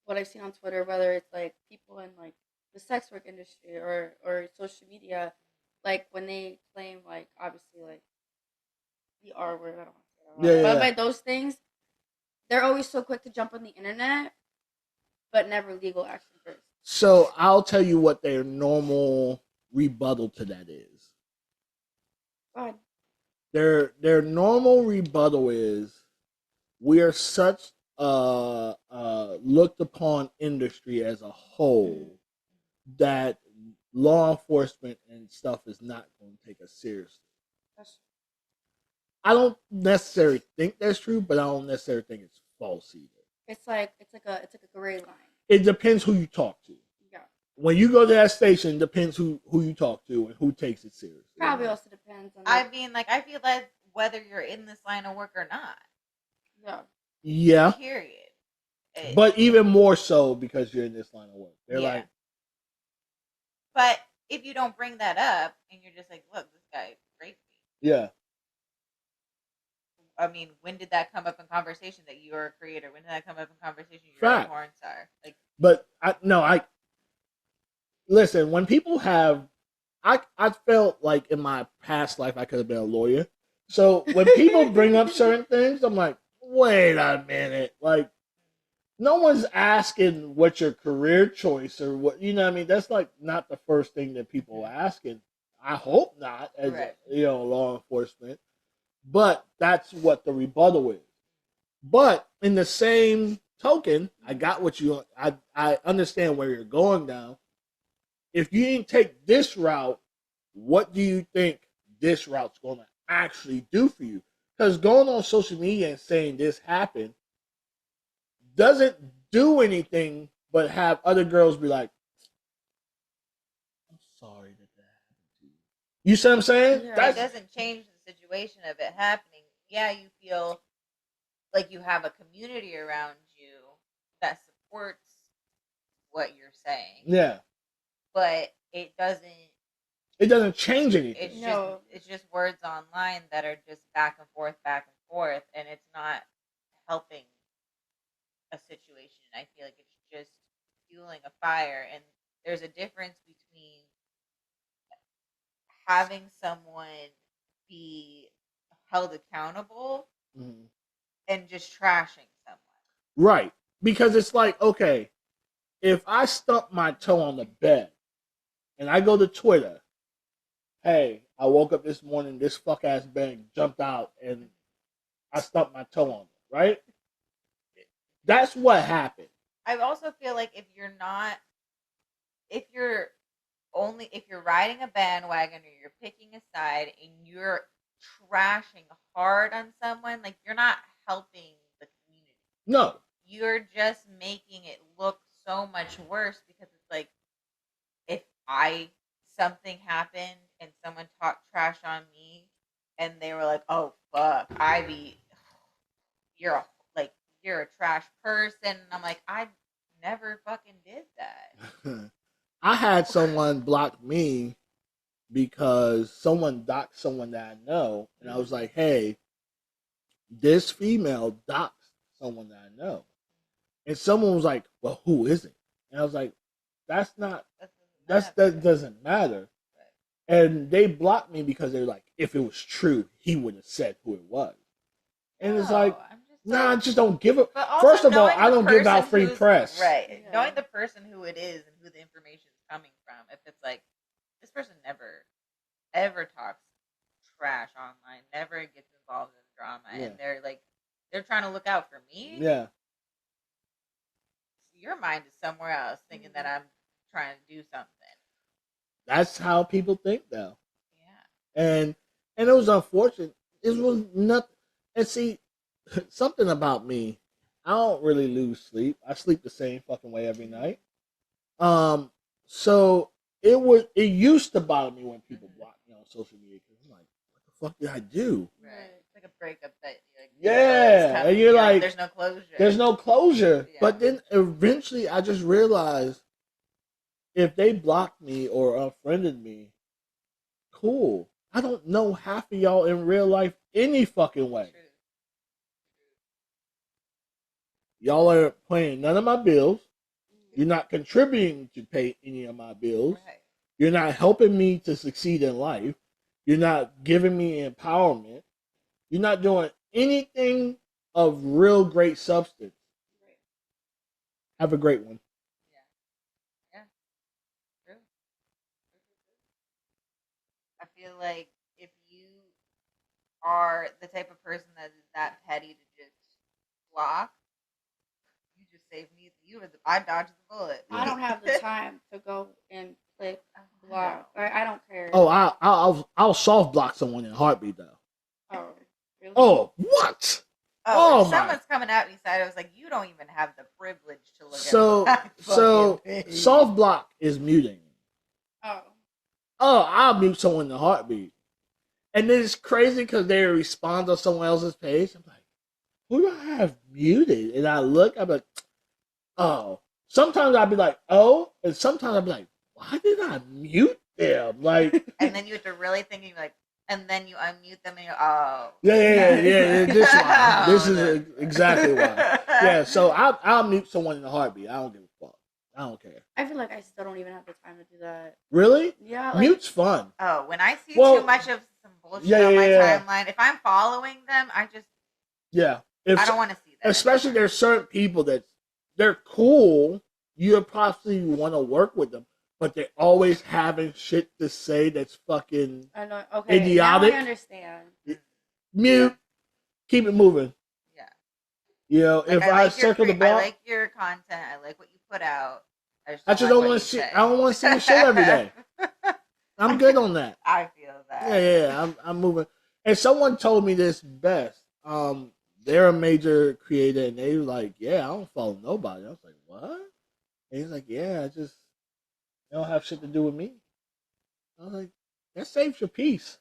what I've seen on Twitter, whether it's like people in like the sex work industry or social media, like when they claim like obviously like the R word, I don't want to say that, but by those things, they're always so quick to jump on the internet, but never legal action first. So I'll tell you what their normal rebuttal to that is. Go ahead. Their normal rebuttal is, we are such a looked upon industry as a whole that law enforcement and stuff is not going to take us seriously. I don't necessarily think that's true, but I don't necessarily think it's false either. It's like a gray line. It depends who you talk to. Yeah. When you go to that station, it depends who you talk to and who takes it seriously. Probably also depends on. I mean, like, I feel like whether you're in this line of work or not. Yeah. Yeah. Period. But even more so because you're in this line of work. They're like. But if you don't bring that up and you're just like, look, this guy raped me. Yeah. I mean, when did that come up in conversation that you're a creator? When did that come up in conversation you're a porn star? Like, but I listen, when people have, I felt like in my past life I could have been a lawyer. So when people bring up certain things, I'm like, wait a minute. Like, no one's asking what's your career choice or what, you know what I mean? That's like not the first thing that people are asking. I hope not as law enforcement. But that's what the rebuttal is. But in the same token, I got what you. I understand where you're going now. If you didn't take this route, what do you think this route's going to actually do for you? Because going on social media and saying this happened doesn't do anything but have other girls be like, "I'm sorry that happened to you." You see what I'm saying? Yeah, that doesn't change the situation of it happening. Yeah, you feel like you have a community around you that supports what you're saying. Yeah. But it doesn't change anything. It's just words online that are just back and forth, and it's not helping a situation. I feel like it's just fueling a fire, and there's a difference between having someone be held accountable Mhm. and just trashing someone. Right. Because it's like, okay, if I stump my toe on the bed and I go to Twitter, hey, I woke up this morning, this fuck ass bed jumped out and I stumped my toe on it, right? That's what happened. I also feel like if you're riding a bandwagon or you're picking a side and you're trashing hard on someone, like you're not helping the community. No. You're just making it look so much worse because it's like if something happened and someone talked trash on me and they were like, "Oh fuck, Ivy, you're a trash person," and I'm like, I never fucking did that. I had someone block me because someone doxed someone that I know, and I was like, "Hey, this female doxed someone that I know," and someone was like, "Well, who is it?" And I was like, "That doesn't matter." And they blocked me because they're like, "If it was true, he would have said who it was." And it's like, I just don't give a. First of all, I don't give out free press. Right. Yeah. Knowing the person who it is and who the information is coming from, if it's like, this person never, ever talks trash online, never gets involved in drama, and they're trying to look out for me. Yeah. Your mind is somewhere else thinking that I'm trying to do something. That's how people think now. Yeah. And it was unfortunate. It was nothing. And see, something about me, I don't really lose sleep. I sleep the same fucking way every night. So it used to bother me when people block me on social media because I'm like, what the fuck did I do? Right. It's like a breakup that and you're like, there's no closure. There's no closure. Yeah. But then eventually I just realized if they blocked me or unfriended me, cool. I don't know half of y'all in real life any fucking way. True. Y'all are paying none of my bills. You're not contributing to pay any of my bills. Right. You're not helping me to succeed in life. You're not giving me empowerment. You're not doing anything of real great substance. Right. Have a great one. Yeah. True. I feel like if you are the type of person that is that petty to just block, you just saved me. I dodged the bullet. I don't have the time to go and click block. I don't care. Oh, I'll soft block someone in a heartbeat though. Oh, really? Oh, what? Oh, if someone's coming at me side, I was like, you don't even have the privilege to look at me. So soft block is muting. Oh, I'll mute someone in a heartbeat. And then it's crazy because they respond on someone else's page. I'm like, who do I have muted? And I look, I'm like, oh. Sometimes I'll be like, oh. And sometimes I'll be like, why did I mute them? Like, and then you have to really think, and you're like, and then you unmute them and you're, oh. Yeah. This why. This is exactly why. Yeah, so I'll mute someone in a heartbeat. I don't give a fuck. I don't care. I feel like I still don't even have the time to do that. Really? Yeah. Like, Mute's fun. Oh, when I see too much of some bullshit on my timeline, if I'm following them, I just... Yeah. I don't want to see that. Especially anymore. there's certain people that they're cool. You possibly want to work with them, but they're always having shit to say that's fucking idiotic. Now I understand. Mute. Keep it moving. Yeah. You know, like if I circle the block, I like your content. I like what you put out. I just don't want to see. I don't want to see your shit every day. I'm good on that. I feel that. Yeah. I'm moving. And someone told me this best. They're a major creator, and they were like, "Yeah, I don't follow nobody." I was like, "What?" And he's like, "Yeah, they don't have shit to do with me." I was like, "That saves your peace."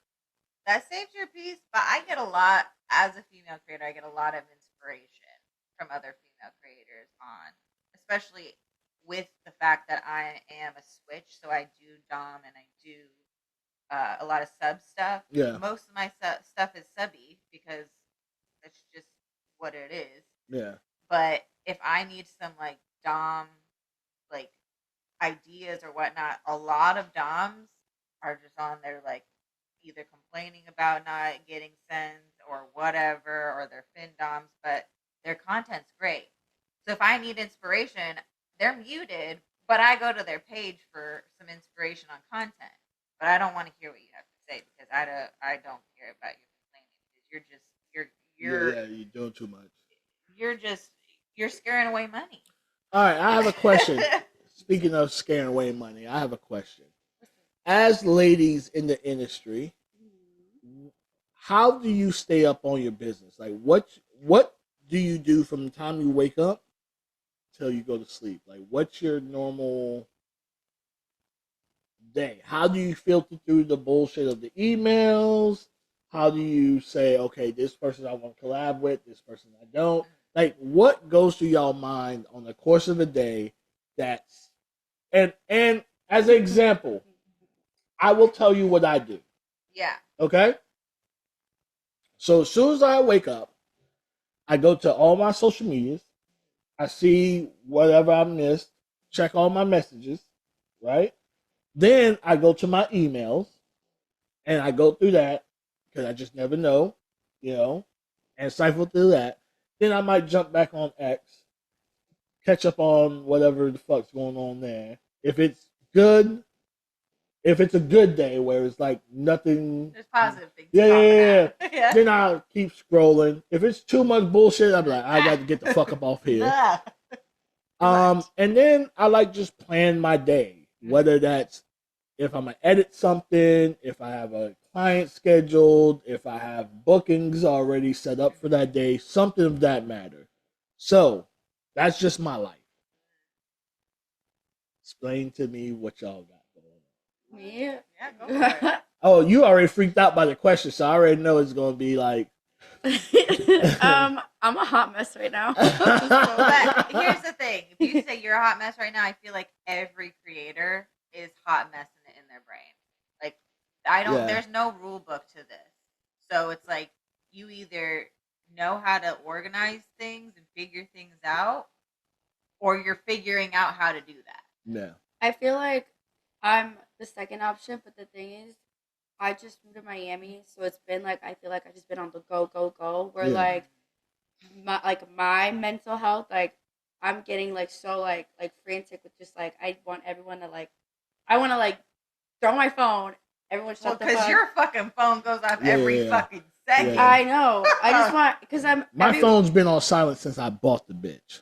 That saves your peace, but I get a lot as a female creator. I get a lot of inspiration from other female creators especially with the fact that I am a switch. So I do dom and I do a lot of sub stuff. Yeah. Most of my stuff is subby because that's just what it is. Yeah. But if I need some like dom like ideas or whatnot, a lot of doms are just on there like either complaining about not getting sends or whatever, or they're fin doms, but their content's great. So if I need inspiration, they're muted, but I go to their page for some inspiration on content. But I don't want to hear what you have to say because I don't care about your complaining because You're doing too much. you're scaring away money. All right, I have a question. Speaking of scaring away money, I have a question. As ladies in the industry, how do you stay up on your business? Like, what do you do from the time you wake up till you go to sleep? Like, what's your normal day? How do you filter through the bullshit of the emails? How do you say, okay, this person I want to collab with, this person I don't? Like, what goes through y'all mind on the course of a day? That's and as an example, I will tell you what I do. Yeah. Okay. So as soon as I wake up, I go to all my social medias. I see whatever I missed, check all my messages, right? Then I go to my emails and I go through that because I just never know, and cycle through that. Then I might jump back on X, catch up on whatever the fuck's going on there. If it's good, if it's a good day where it's like nothing, There's positive things. yeah. Yeah. Then I'll keep scrolling. If it's too much bullshit, I'm like, I got to get the fuck up off here. And then I like just plan my day, whether that's if I'm gonna edit something, if I have a client scheduled, if I have bookings already set up for that day, something of that matter. So that's just my life. Explain to me what y'all got going on. Me? Yeah, go for it. Oh, you already freaked out by the question, so I already know it's gonna be like. I'm a hot mess right now. But here's the thing: if you say you're a hot mess right now, I feel like every creator is hot messing it in their brain. Like I don't. Yeah. There's no rule book to this, so it's like you either know how to organize things and figure things out, or you're figuring out how to do that. Yeah. I feel like I'm the second option, but the thing is, I just moved to Miami, so it's been like I feel like I just been on the go. Where Yeah. my mental health, like I'm getting like so like frantic with just like I want everyone to like I want to like throw my phone. Everyone shut the fuck. Because your fucking phone goes off every fucking second. Yeah. I know. I just want because My phone's been on silent since I bought the bitch.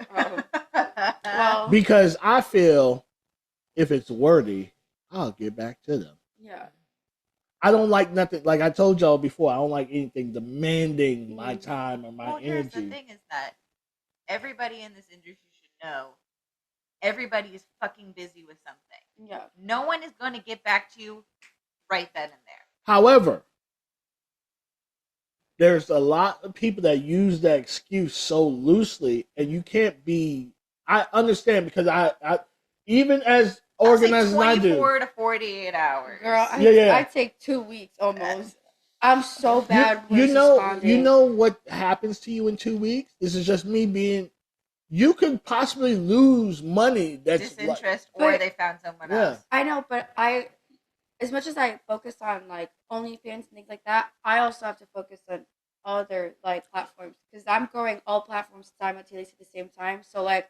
Well, Because I feel if it's worthy, I'll get back to them. yeah. I don't like nothing. Like I told y'all before, I don't like anything demanding my time or my Here's energy. the thing is that everybody in this industry should know everybody is fucking busy with something. Yeah. No one is going to get back to you right then and there. However, there's a lot of people that use that excuse so loosely, and you can't be. I understand because I even as organized as I do, 24 to 48 hours. Girl, I take 2 weeks almost. I'm so bad with responding. You know what happens to you in 2 weeks? This is just me being. You can possibly lose money. That's disinterest, or they found someone else. I know, but as much as I focus on like OnlyFans and things like that, I also have to focus on other like platforms because I'm growing all platforms simultaneously at the same time. So like,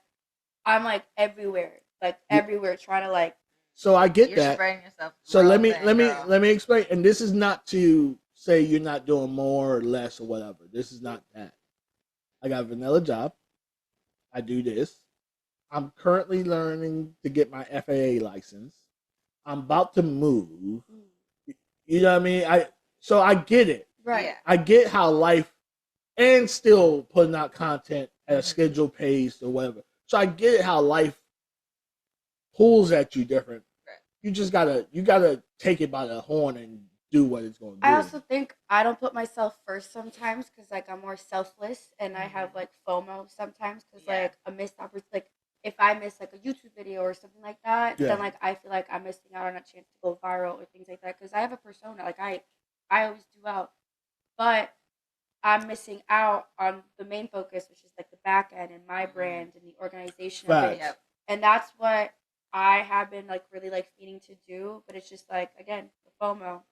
I'm like everywhere, trying to like. So I get You're that. spreading yourself. So let me explain. And this is not to say you're not doing more or less or whatever. This is not that. I got a vanilla job. I do this. I'm currently learning to get my FAA license. I'm about to move. You know what I mean? I get it. Right. Yeah. I get how life and still putting out content at a scheduled pace or whatever. So I get it how life pulls at you different. Right. You just gotta take it by the horn and do what it's going to do. I also think I don't put myself first sometimes because like I'm more selfless and I have like FOMO sometimes because like a missed opportunity. Like if I miss like a YouTube video or something like that, then like I feel like I'm missing out on a chance to go viral or things like that because I have a persona. Like I always do out, but I'm missing out on the main focus, which is like the back end and my brand and the organization of it. Facts. And that's what I have been like really like feeding to do, but it's just like again the FOMO.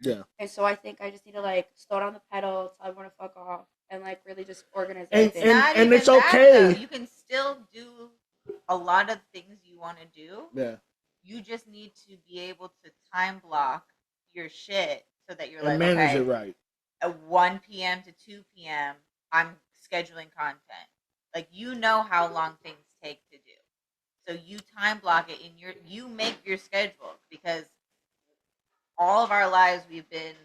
Yeah. And so I think I just need to like slow down the pedal, tell everyone to fuck off, and like really just organize And- everything. Not and even it's that, okay. though. You can still do a lot of things you want to do. Yeah. You just need to be able to time block your shit so that you're And like, manage okay, it right. at 1 p.m. to 2 p.m., I'm scheduling content. Like, you know how long things take to do. So you time block it you make your schedule, because all of our lives we've been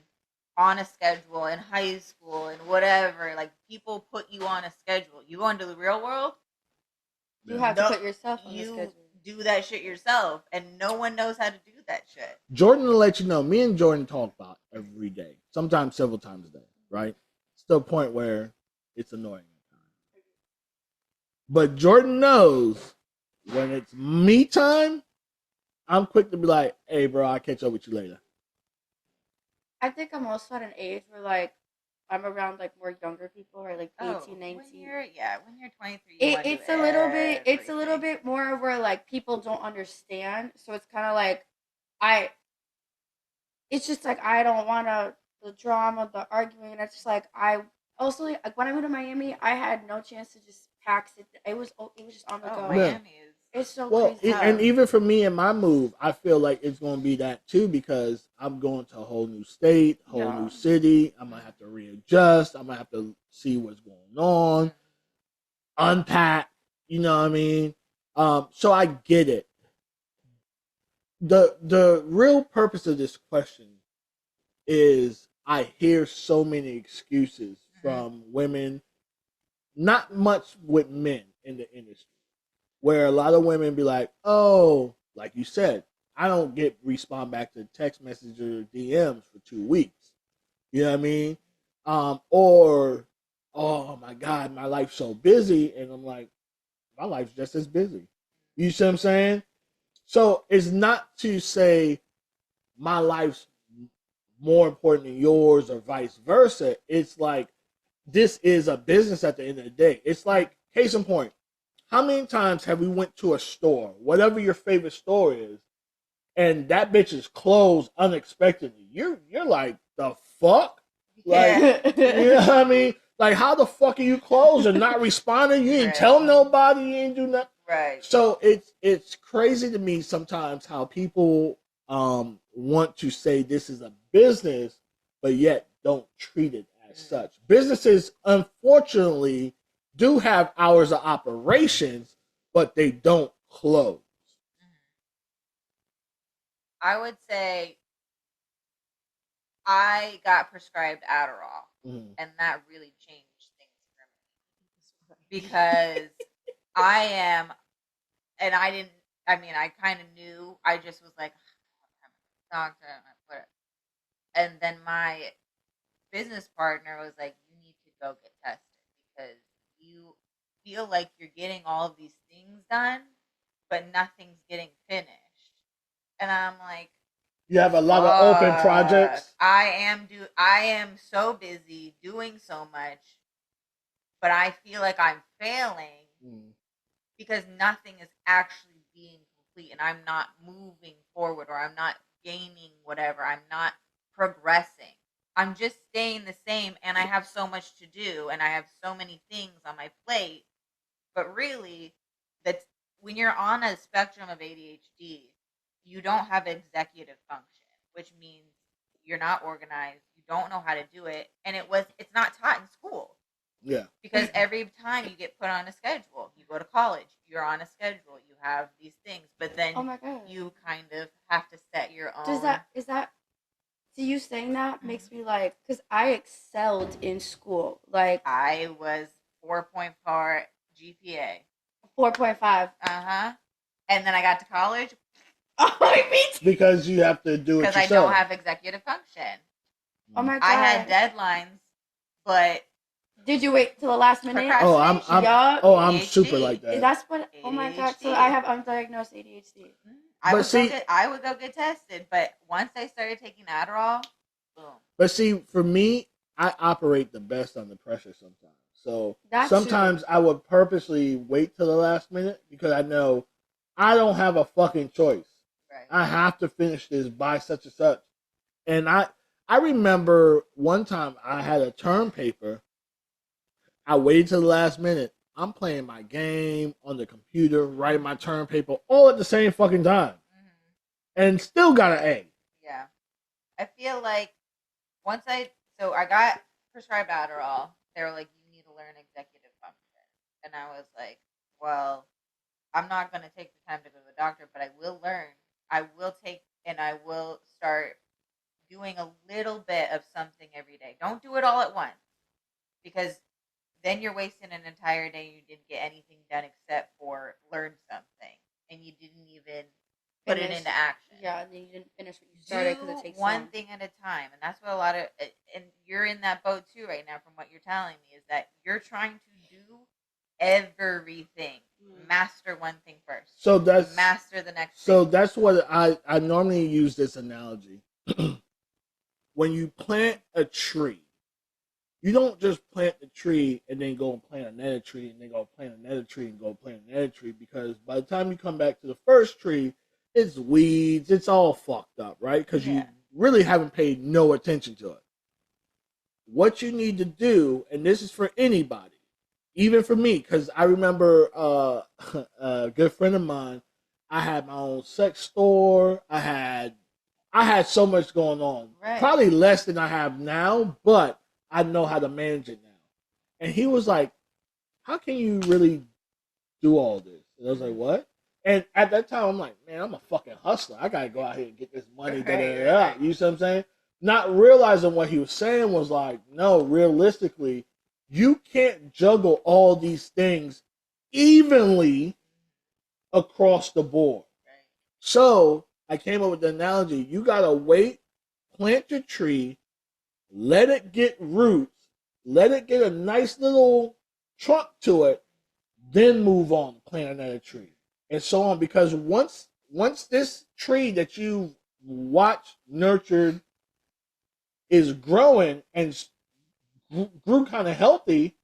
on a schedule in high school and whatever. Like, people put you on a schedule. You go into the real world, You have to put yourself on the you schedule. do that shit yourself, and no one knows how to do that shit. Jordan will let you know. Me and Jordan talk about every day, sometimes several times a day, right? It's to a point where it's annoying. But Jordan knows when it's me time, I'm quick to be like, hey, bro, I'll catch up with you later. I think I'm also at an age where like I'm around like more younger people, or like 18, 19. When you're 23, It's a little bit more where like people don't understand. So it's kind of like it's just like I don't want the drama, the arguing. It's just like I also like when I moved to Miami, I had no chance to just pack it. It was just on the go. Miami is. It's so Well, crazy. and even for me and my move, I feel like it's going to be that too, because I'm going to a whole new state, whole new city. I'm going to have to readjust. I'm going to have to see what's going on, unpack, you know what I mean? So I get it. The real purpose of this question is I hear so many excuses from women, not much with men in the industry, where a lot of women be like, oh, like you said, I don't respond back to text messages or DMs for 2 weeks. You know what I mean? Or, oh my God, my life's so busy. And I'm like, my life's just as busy. You see what I'm saying? So it's not to say my life's more important than yours or vice versa. It's like, this is a business at the end of the day. It's like, case in point, how many times have we went to a store, whatever your favorite store is, and that bitch is closed unexpectedly? You're like, the fuck? Like, you know what I mean? Like, how the fuck are you closed and not responding? You ain't tell nobody, you ain't do nothing. Right. So it's crazy to me sometimes how people want to say this is a business, but yet don't treat it as such. Businesses, unfortunately, do have hours of operations, but they don't close. I would say I got prescribed Adderall, and that really changed things for me, because I am, and I didn't. I mean, I kind of knew. I just was like, doctor, whatever. And then my business partner was like, you need to go get tested, because you feel like you're getting all of these things done, but nothing's getting finished. And I'm like, you have a lot of open projects. I am so busy doing so much, but I feel like I'm failing because nothing is actually being complete, and I'm not moving forward, or I'm not gaining whatever. I'm not progressing. I'm just staying the same, and I have so much to do, and I have so many things on my plate. But really, that's when you're on a spectrum of ADHD, you don't have executive function, which means you're not organized, you don't know how to do it, and it's not taught in school. Yeah. Because every time you get put on a schedule, you go to college, you're on a schedule, you have these things, but then you kind of have to set your own. So you saying that makes me like, because I excelled in school. Like, I was 4.4 GPA. 4.5. And then I got to college. Because you have to do it yourself. Because I don't have executive function. Oh my God. I had deadlines, but did you wait till the last minute? Oh, I'm super like that. That's what. Oh my God. So I have undiagnosed ADHD. I would go get tested, but once I started taking Adderall, boom. But see, for me, I operate the best under pressure sometimes. So That sometimes I would purposely wait till the last minute because I know I don't have a fucking choice. Right. I have to finish this by such and such. And I remember one time I had a term paper. I waited till the last minute. I'm playing my game on the computer, writing my term paper all at the same fucking time. And still got an A. Yeah. I feel like I got prescribed Adderall. They were like, you need to learn executive function. And I was like, well, I'm not going to take the time to go to the doctor, but I will learn. I will take and I will start doing a little bit of something every day. Don't do it all at once because then you're wasting an entire day. You didn't get anything done except for learn something and you didn't even put it into action. Yeah, you didn't finish what you started because it takes one thing at a time, and that's what a lot of and you're in that boat too right now. From what you're telling me, is that you're trying to do everything, master one thing first, so that's master the next. So thing. that's what I normally use this analogy. When you plant a tree, you don't just plant the tree and then go and plant another tree and then go plant another tree and go plant another tree because by the time you come back to the first tree, it's weeds, it's all fucked up, right? Because you really haven't paid no attention to it. What you need to do, and this is for anybody, even for me, because I remember a good friend of mine, I had my own sex store, I had so much going on. Right. Probably less than I have now, but I know how to manage it now. And he was like, how can you really do all this? And I was like, what? And at that time, I'm like, man, I'm a fucking hustler. I got to go out here and get this money. Right. You see what I'm saying? Not realizing what he was saying was like, no, realistically, you can't juggle all these things evenly across the board. Right. So I came up with the analogy. You got to wait, plant your tree, let it get roots, let it get a nice little trunk to it, then move on, plant another tree, and so on. Because once this tree that you watched, nurtured, is growing and grew kind of healthy,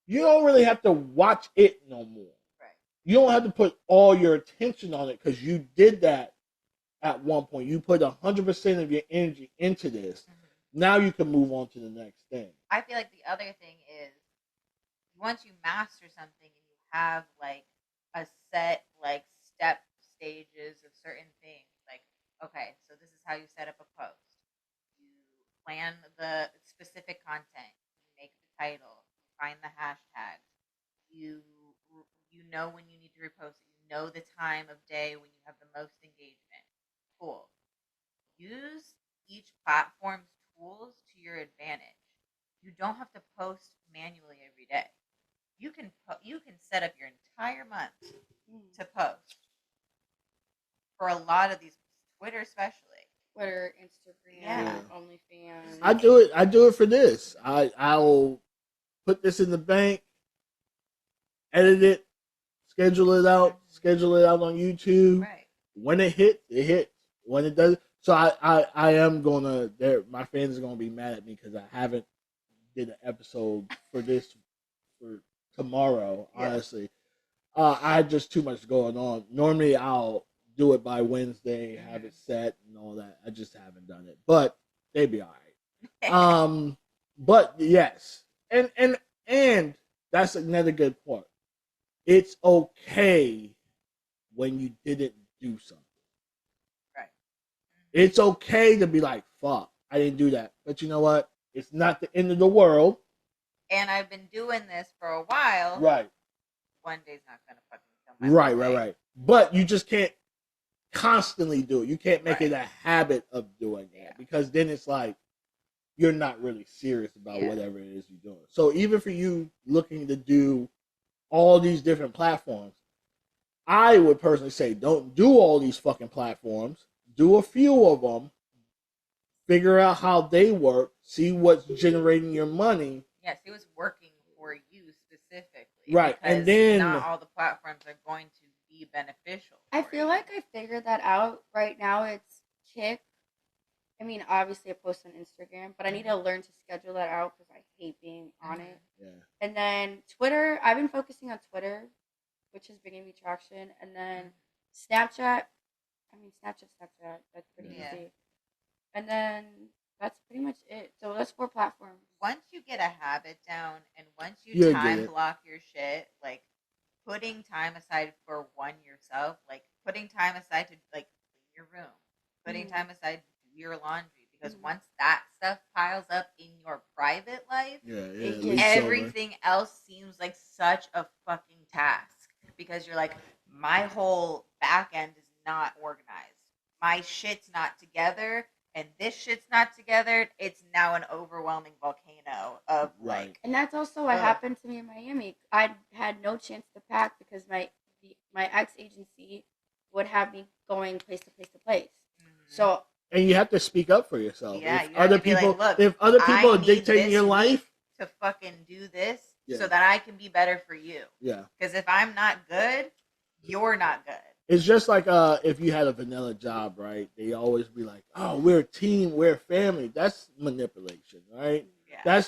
you don't really have to watch it no more. Right. You don't have to put all your attention on it because you did that at one point. You put 100% of your energy into this. Mm-hmm. Now you can move on to the next thing. I feel like the other thing is once you master something and you have like a set like step stages of certain things, like, okay, so this is how you set up a post. You plan the specific content, you make the title, you find the hashtags, you know when you need to repost it, you know the time of day when you have the most engagement. Cool. Use each platform's tools to your advantage. You don't have to post manually every day. You can set up your entire month to post. For a lot of these, Twitter especially. Twitter, Instagram, OnlyFans. I do it for this. I'll put this in the bank, edit it, schedule it out on YouTube. Right. When it hits, it hits. When it does, so I am gonna. My fans are gonna be mad at me because I haven't did an episode for this for tomorrow. Honestly, I had just too much going on. Normally, I'll do it by Wednesday, have it set and all that. I just haven't done it, but they'd be all right. But yes, and that's another good part. It's okay when you didn't do something. Right. It's okay to be like, fuck, I didn't do that. But you know what? It's not the end of the world. And I've been doing this for a while. Right. One day's not going to fucking kill my Right. But you just can't constantly do it. You can't make it a habit of doing that because then it's like you're not really serious about whatever it is you're doing. So even for you looking to do all these different platforms, I would personally say don't do all these fucking platforms. Do a few of them. Figure out how they work. See what's generating your money. Yeah, see what's working for you specifically. Right, and then not all the platforms are going to be beneficial. I feel like I figured that out. Right now, it's Kik I mean, obviously, I post on Instagram, but I need to learn to schedule that out because I hate being on it. Yeah. And then Twitter, I've been focusing on Twitter, which is bringing me traction. And then Snapchat, I mean, Snapchat, that's pretty Yeah. easy. And then that's pretty much it. So that's 4 platforms. Once you get a habit down and once you You'll get time it. block your shit, like putting time aside for one yourself, like putting time aside to like clean your room, putting time aside to do your laundry, because once that stuff piles up in your private life, everything else seems like such a fucking task, because you're like, my whole back end is not organized, my shit's not together, and this shit's not together. It's now an overwhelming volcano of like. And that's also what happened to me in Miami. I had no chance to pack because my ex agency would have me going place to place to place. So and you have to speak up for yourself. Yeah, if you other have to be people, like, look, if other people I are need dictating this your week life, to fucking do this Yeah. so that I can be better for you. yeah, Because if I'm not good, you're not good. it's just like if you had a vanilla job, right? They always be like, "Oh, we're a team, we're a family." That's manipulation, right? Yeah.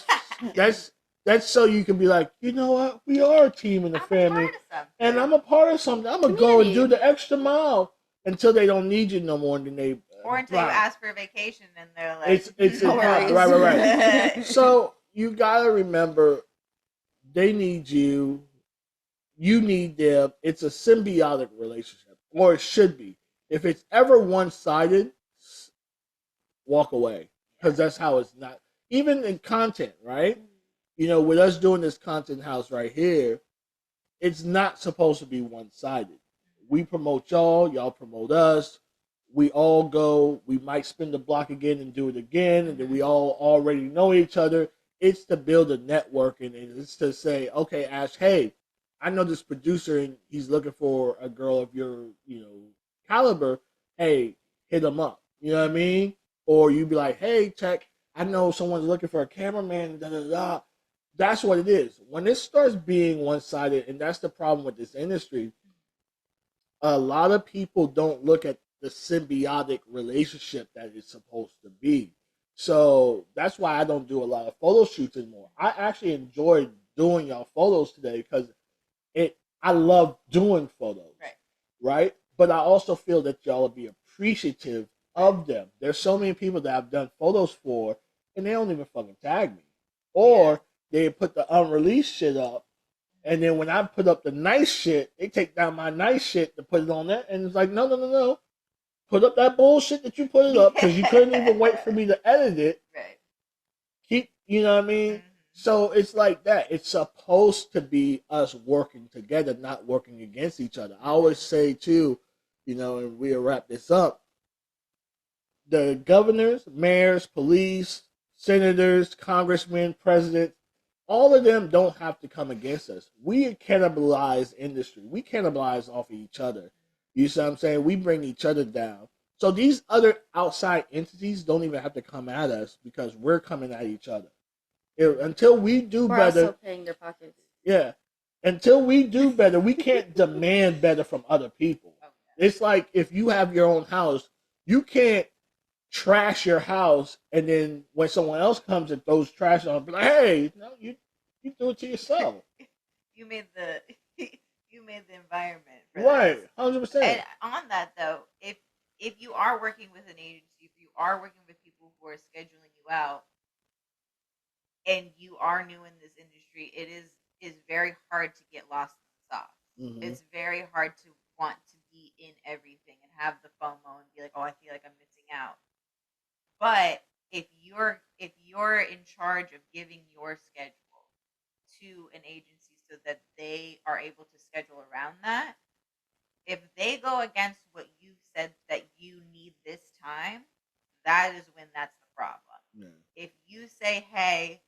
That's so you can be like, you know what? We are a team and a I'm family, a part of something. and I'm a part of something. I'm gonna go and do Community. the extra mile until they don't need you no more, and then they Or until you blah. ask for a vacation and they're like, It's No worries. right. So you gotta remember, they need you. You need them. It's a symbiotic relationship, or it should be. If it's ever one sided, walk away, because that's how it's not. Even in content, right? You know, with us doing this content house right here, it's not supposed to be one sided. We promote y'all, y'all promote us. We all go. We might spin the block again and do it again, and then we all already know each other. It's to build a network, and it's to say, okay, Ash, hey, I know this producer, and he's looking for a girl of your, caliber. Hey, hit him up. You know what I mean? Or you be like, hey, check. I know someone's looking for a cameraman. Da da da. That's what it is. When it starts being one sided, and that's the problem with this industry, a lot of people don't look at the symbiotic relationship that it's supposed to be. So that's why I don't do a lot of photo shoots anymore. I actually enjoyed doing y'all photos today because I love doing photos. Right? But I also feel that y'all will be appreciative of them. There's so many people that I've done photos for and they don't even fucking tag me. Or they put the unreleased shit up, and then when I put up the nice shit, they take down my nice shit to put it on there, and it's like, no, no, no, no. Put up that bullshit that you put it up because you couldn't even wait for me to edit it. Right. Keep, you know what I mean? So it's like that. It's supposed to be us working together, not working against each other. I always say too, and we'll wrap this up. The governors, mayors, police, senators, congressmen, presidents, all of them don't have to come against us. We cannibalize industry. We cannibalize off of each other. You see what I'm saying? We bring each other down. So these other outside entities don't even have to come at us because we're coming at each other. Until we do We're better, also paying their pockets. yeah. Until we do better, we can't demand better from other people. It's like if you have your own house, you can't trash your house, and then when someone else comes and throws trash on, be like, "Hey, no, you do it to yourself." You made the environment for Right, this. 100%. And on that though, if you are working with an agency, if you are working with people who are scheduling you out, and you are new in this industry, it is very hard to get lost in the sauce. Mhm. It's very hard to want to be in everything and have the FOMO and be like, oh, I feel like I'm missing out. But if you're in charge of giving your schedule to an agency so that they are able to schedule around that, if they go against what you said that you need this time, that is when that's the problem. Yeah. If you say, hey,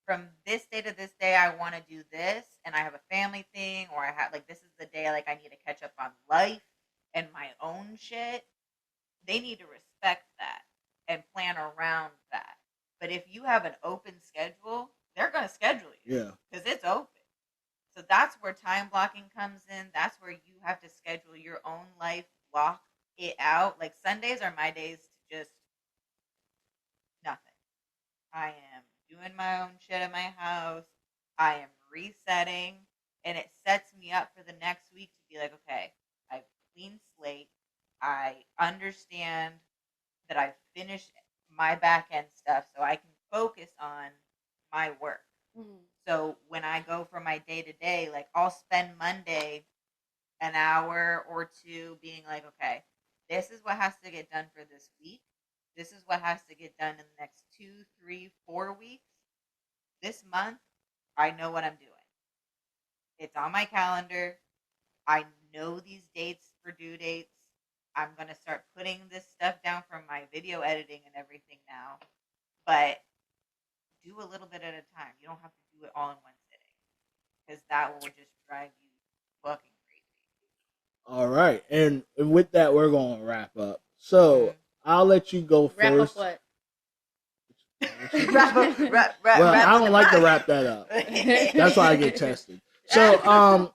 from this day to this day, I want to do this, and I have a family thing, or I have this is the day I need to catch up on life and my own shit, they need to respect that and plan around that. But if you have an open schedule, they're going to schedule you. Yeah. Because it's open. So that's where time blocking comes in. That's where you have to schedule your own life, block it out. Like Sundays are my days to just Nothing. I am doing my own shit in my house. I am resetting, and it sets me up for the next week to be like, okay, I've clean slate. I understand that I've finished my back end stuff, so I can focus on my work. Mhm. So when I go for my day to day, like I'll spend Monday an hour or two being like, okay, this is what has to get done for this week. This is what has to get done in the next 2, 3, 4 weeks. This month, I know what I'm doing. It's on my calendar. I know these dates for due dates. I'm going to start putting this stuff down from my video editing and everything now. But do a little bit at a time. You don't have to do it all in one sitting because that will just drive you fucking crazy. All right, and with that, we're going to wrap up. So I'll let you go Wrap first. up what? Well, I don't like to wrap that up. That's why I get tested. So,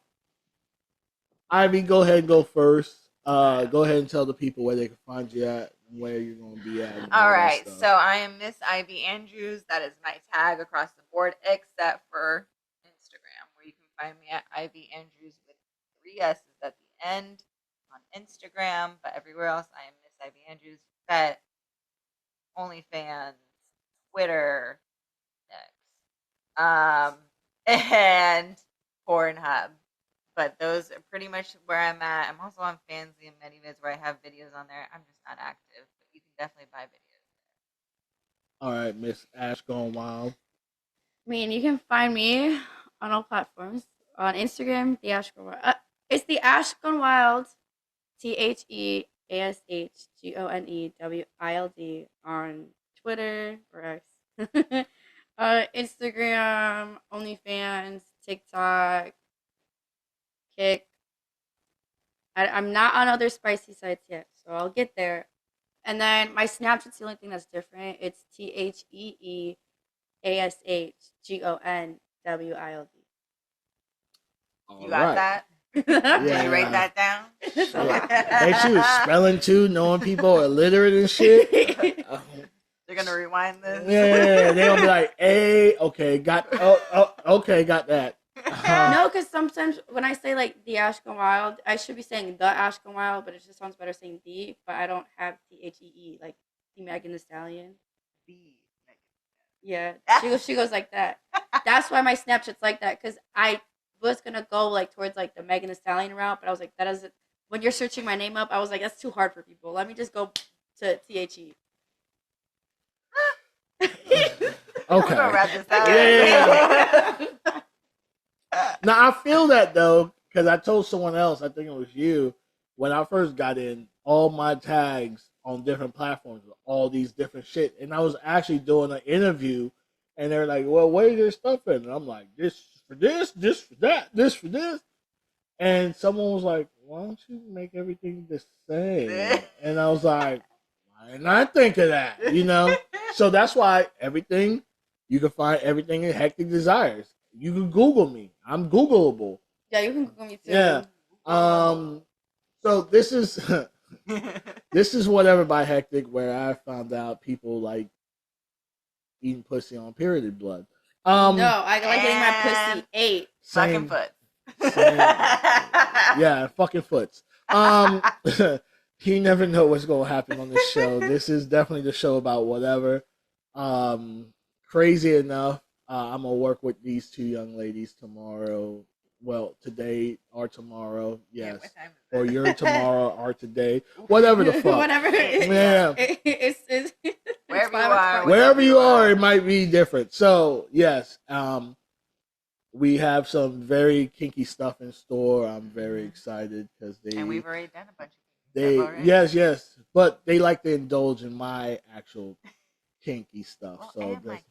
Ivy, go ahead and go first. Go ahead and tell the people where they can find you at, and where you're going to be at. And All that right, stuff. so I am Miss Ivy Andrews. That is my tag across the board, except for Instagram, where you can find me at Ivy Andrews with 3 S's at the end on Instagram. But everywhere else, I am Miss Ivy Andrews. That OnlyFans, Twitter, and Pornhub. But those are pretty much where I'm at. I'm also on Fansly and Medivids where I have videos on there. I'm just not active, but you can definitely buy videos. All right, Miss Ash Gonewild. I mean, you can find me on all platforms. On Instagram, the Ash Gonewild. It's the Ash Gonewild, TheAshGonewild on Twitter or X. Instagram, OnlyFans, TikTok, Kick. I'm not on other spicy sites yet, so I'll get there. And then my Snapchat's the only thing that's different. It's TheAshGonwild. You got that? Did you write that down? And she was spelling too, knowing people are illiterate and shit. They're gonna rewind this. Yeah, they're gonna be like, "Hey, okay, got that." No, because sometimes when I say like the Ash Gonewild, I should be saying the Ash Gonewild, but it just sounds better saying the. But I don't have THEE like the Megan Thee Stallion. Yeah, she goes like that. That's why my Snapchat's like that, because I was gonna go like towards like the Megan Thee Stallion route, but I was like, that doesn't. When you're searching my name up, I was like, that's too hard for people. Let me just go to THE. Okay. We're gonna wrap this up. Yeah. Now I feel that though, because I told someone else, I think it was you, when I first got in, all my tags on different platforms were all these different shit, and I was actually doing an interview, and they're like, "Well, where's your stuff in?" And I'm like, "This for this for that, this for this," and someone was like, "Why don't you make everything the same?" And I was like, "Why didn't I think of that?" You know. So that's why everything, you can find everything in Hektek Desires. You can Google me. I'm Googleable. Yeah, you can Google me too. Yeah. So this is this is whatever by Hektek, where I found out people like eating pussy on period blood. No, I like getting my pussy ate. Fucking foot. Yeah, fucking foots. You never know what's gonna happen on this show. This is definitely the show about whatever. Crazy enough, I'm gonna work with these 2 young ladies tomorrow. Well, today or tomorrow, yes. Yeah, or your tomorrow or today, whatever the fuck. Whatever. Yeah. It's Wherever you 5 are. o'clock. Wherever you are, it might be different. So yes, we have some very kinky stuff in store. I'm very excited because And we've already done a bunch of they stuff already. yes, but they like to indulge in my actual kinky stuff. Well, so and that's, my-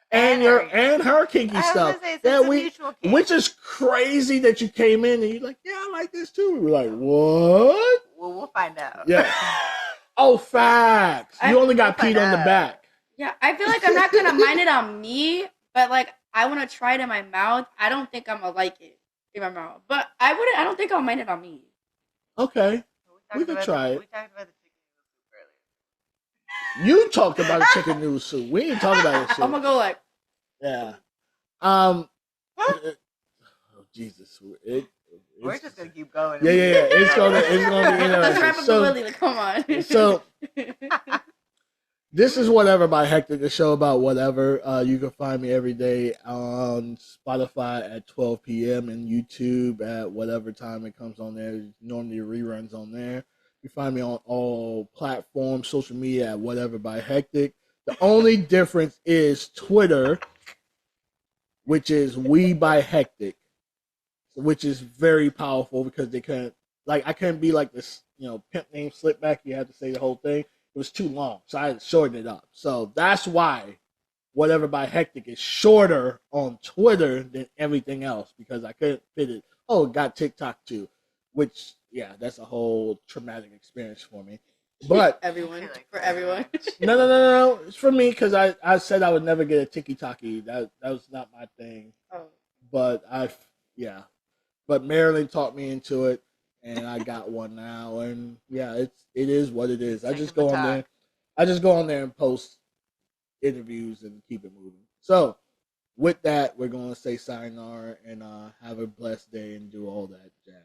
and your and her kinky I was stuff. gonna say, it's a mutual kink. Which is crazy that you came in and you're like, yeah, I like this too. We're like, what? Well, we'll find out. Yeah. Oh, facts. You only got We'll peed find on the out. back. Yeah, I feel like I'm not gonna mind it on me, but like I want to try it in my mouth. I don't think I'm gonna like it in my mouth, but I wouldn't. I don't think I'll mind it on me. Okay. We talked could about try it. We talked about the chicken noodle soup You talked about a chicken noodle soup. We ain't talking about that shit. I'm gonna go like. Yeah. Oh, Jesus. We're just gonna keep going. Yeah. It's gonna be Let's wrap interesting. up the Willie. Like, come on. So this is Whatever by Hektek, the show about whatever. You can find me every day on Spotify at 12 p.m. and YouTube at whatever time it comes on there. Normally reruns on there. You find me on all platforms, social media at Whatever by Hektek. The only difference is Twitter, which is We by Hektek, which is very powerful because they couldn't, like, I couldn't be like this, pimp name slip back. You have to say the whole thing. It was too long, so I had to shorten it up. So that's why Whatever by Hektek is shorter on Twitter than everything else, because I couldn't fit it. Oh, it got TikTok too, which, yeah, that's a whole traumatic experience for me. But everyone, for everyone. No. It's for me because I said I would never get a TikTok-y. That was not my thing. Oh. But But Marilyn taught me into it, and I got one now. And yeah, it is what it is. I just go on there and post interviews and keep it moving. So with that, we're gonna say sayonara and have a blessed day and do all that jazz.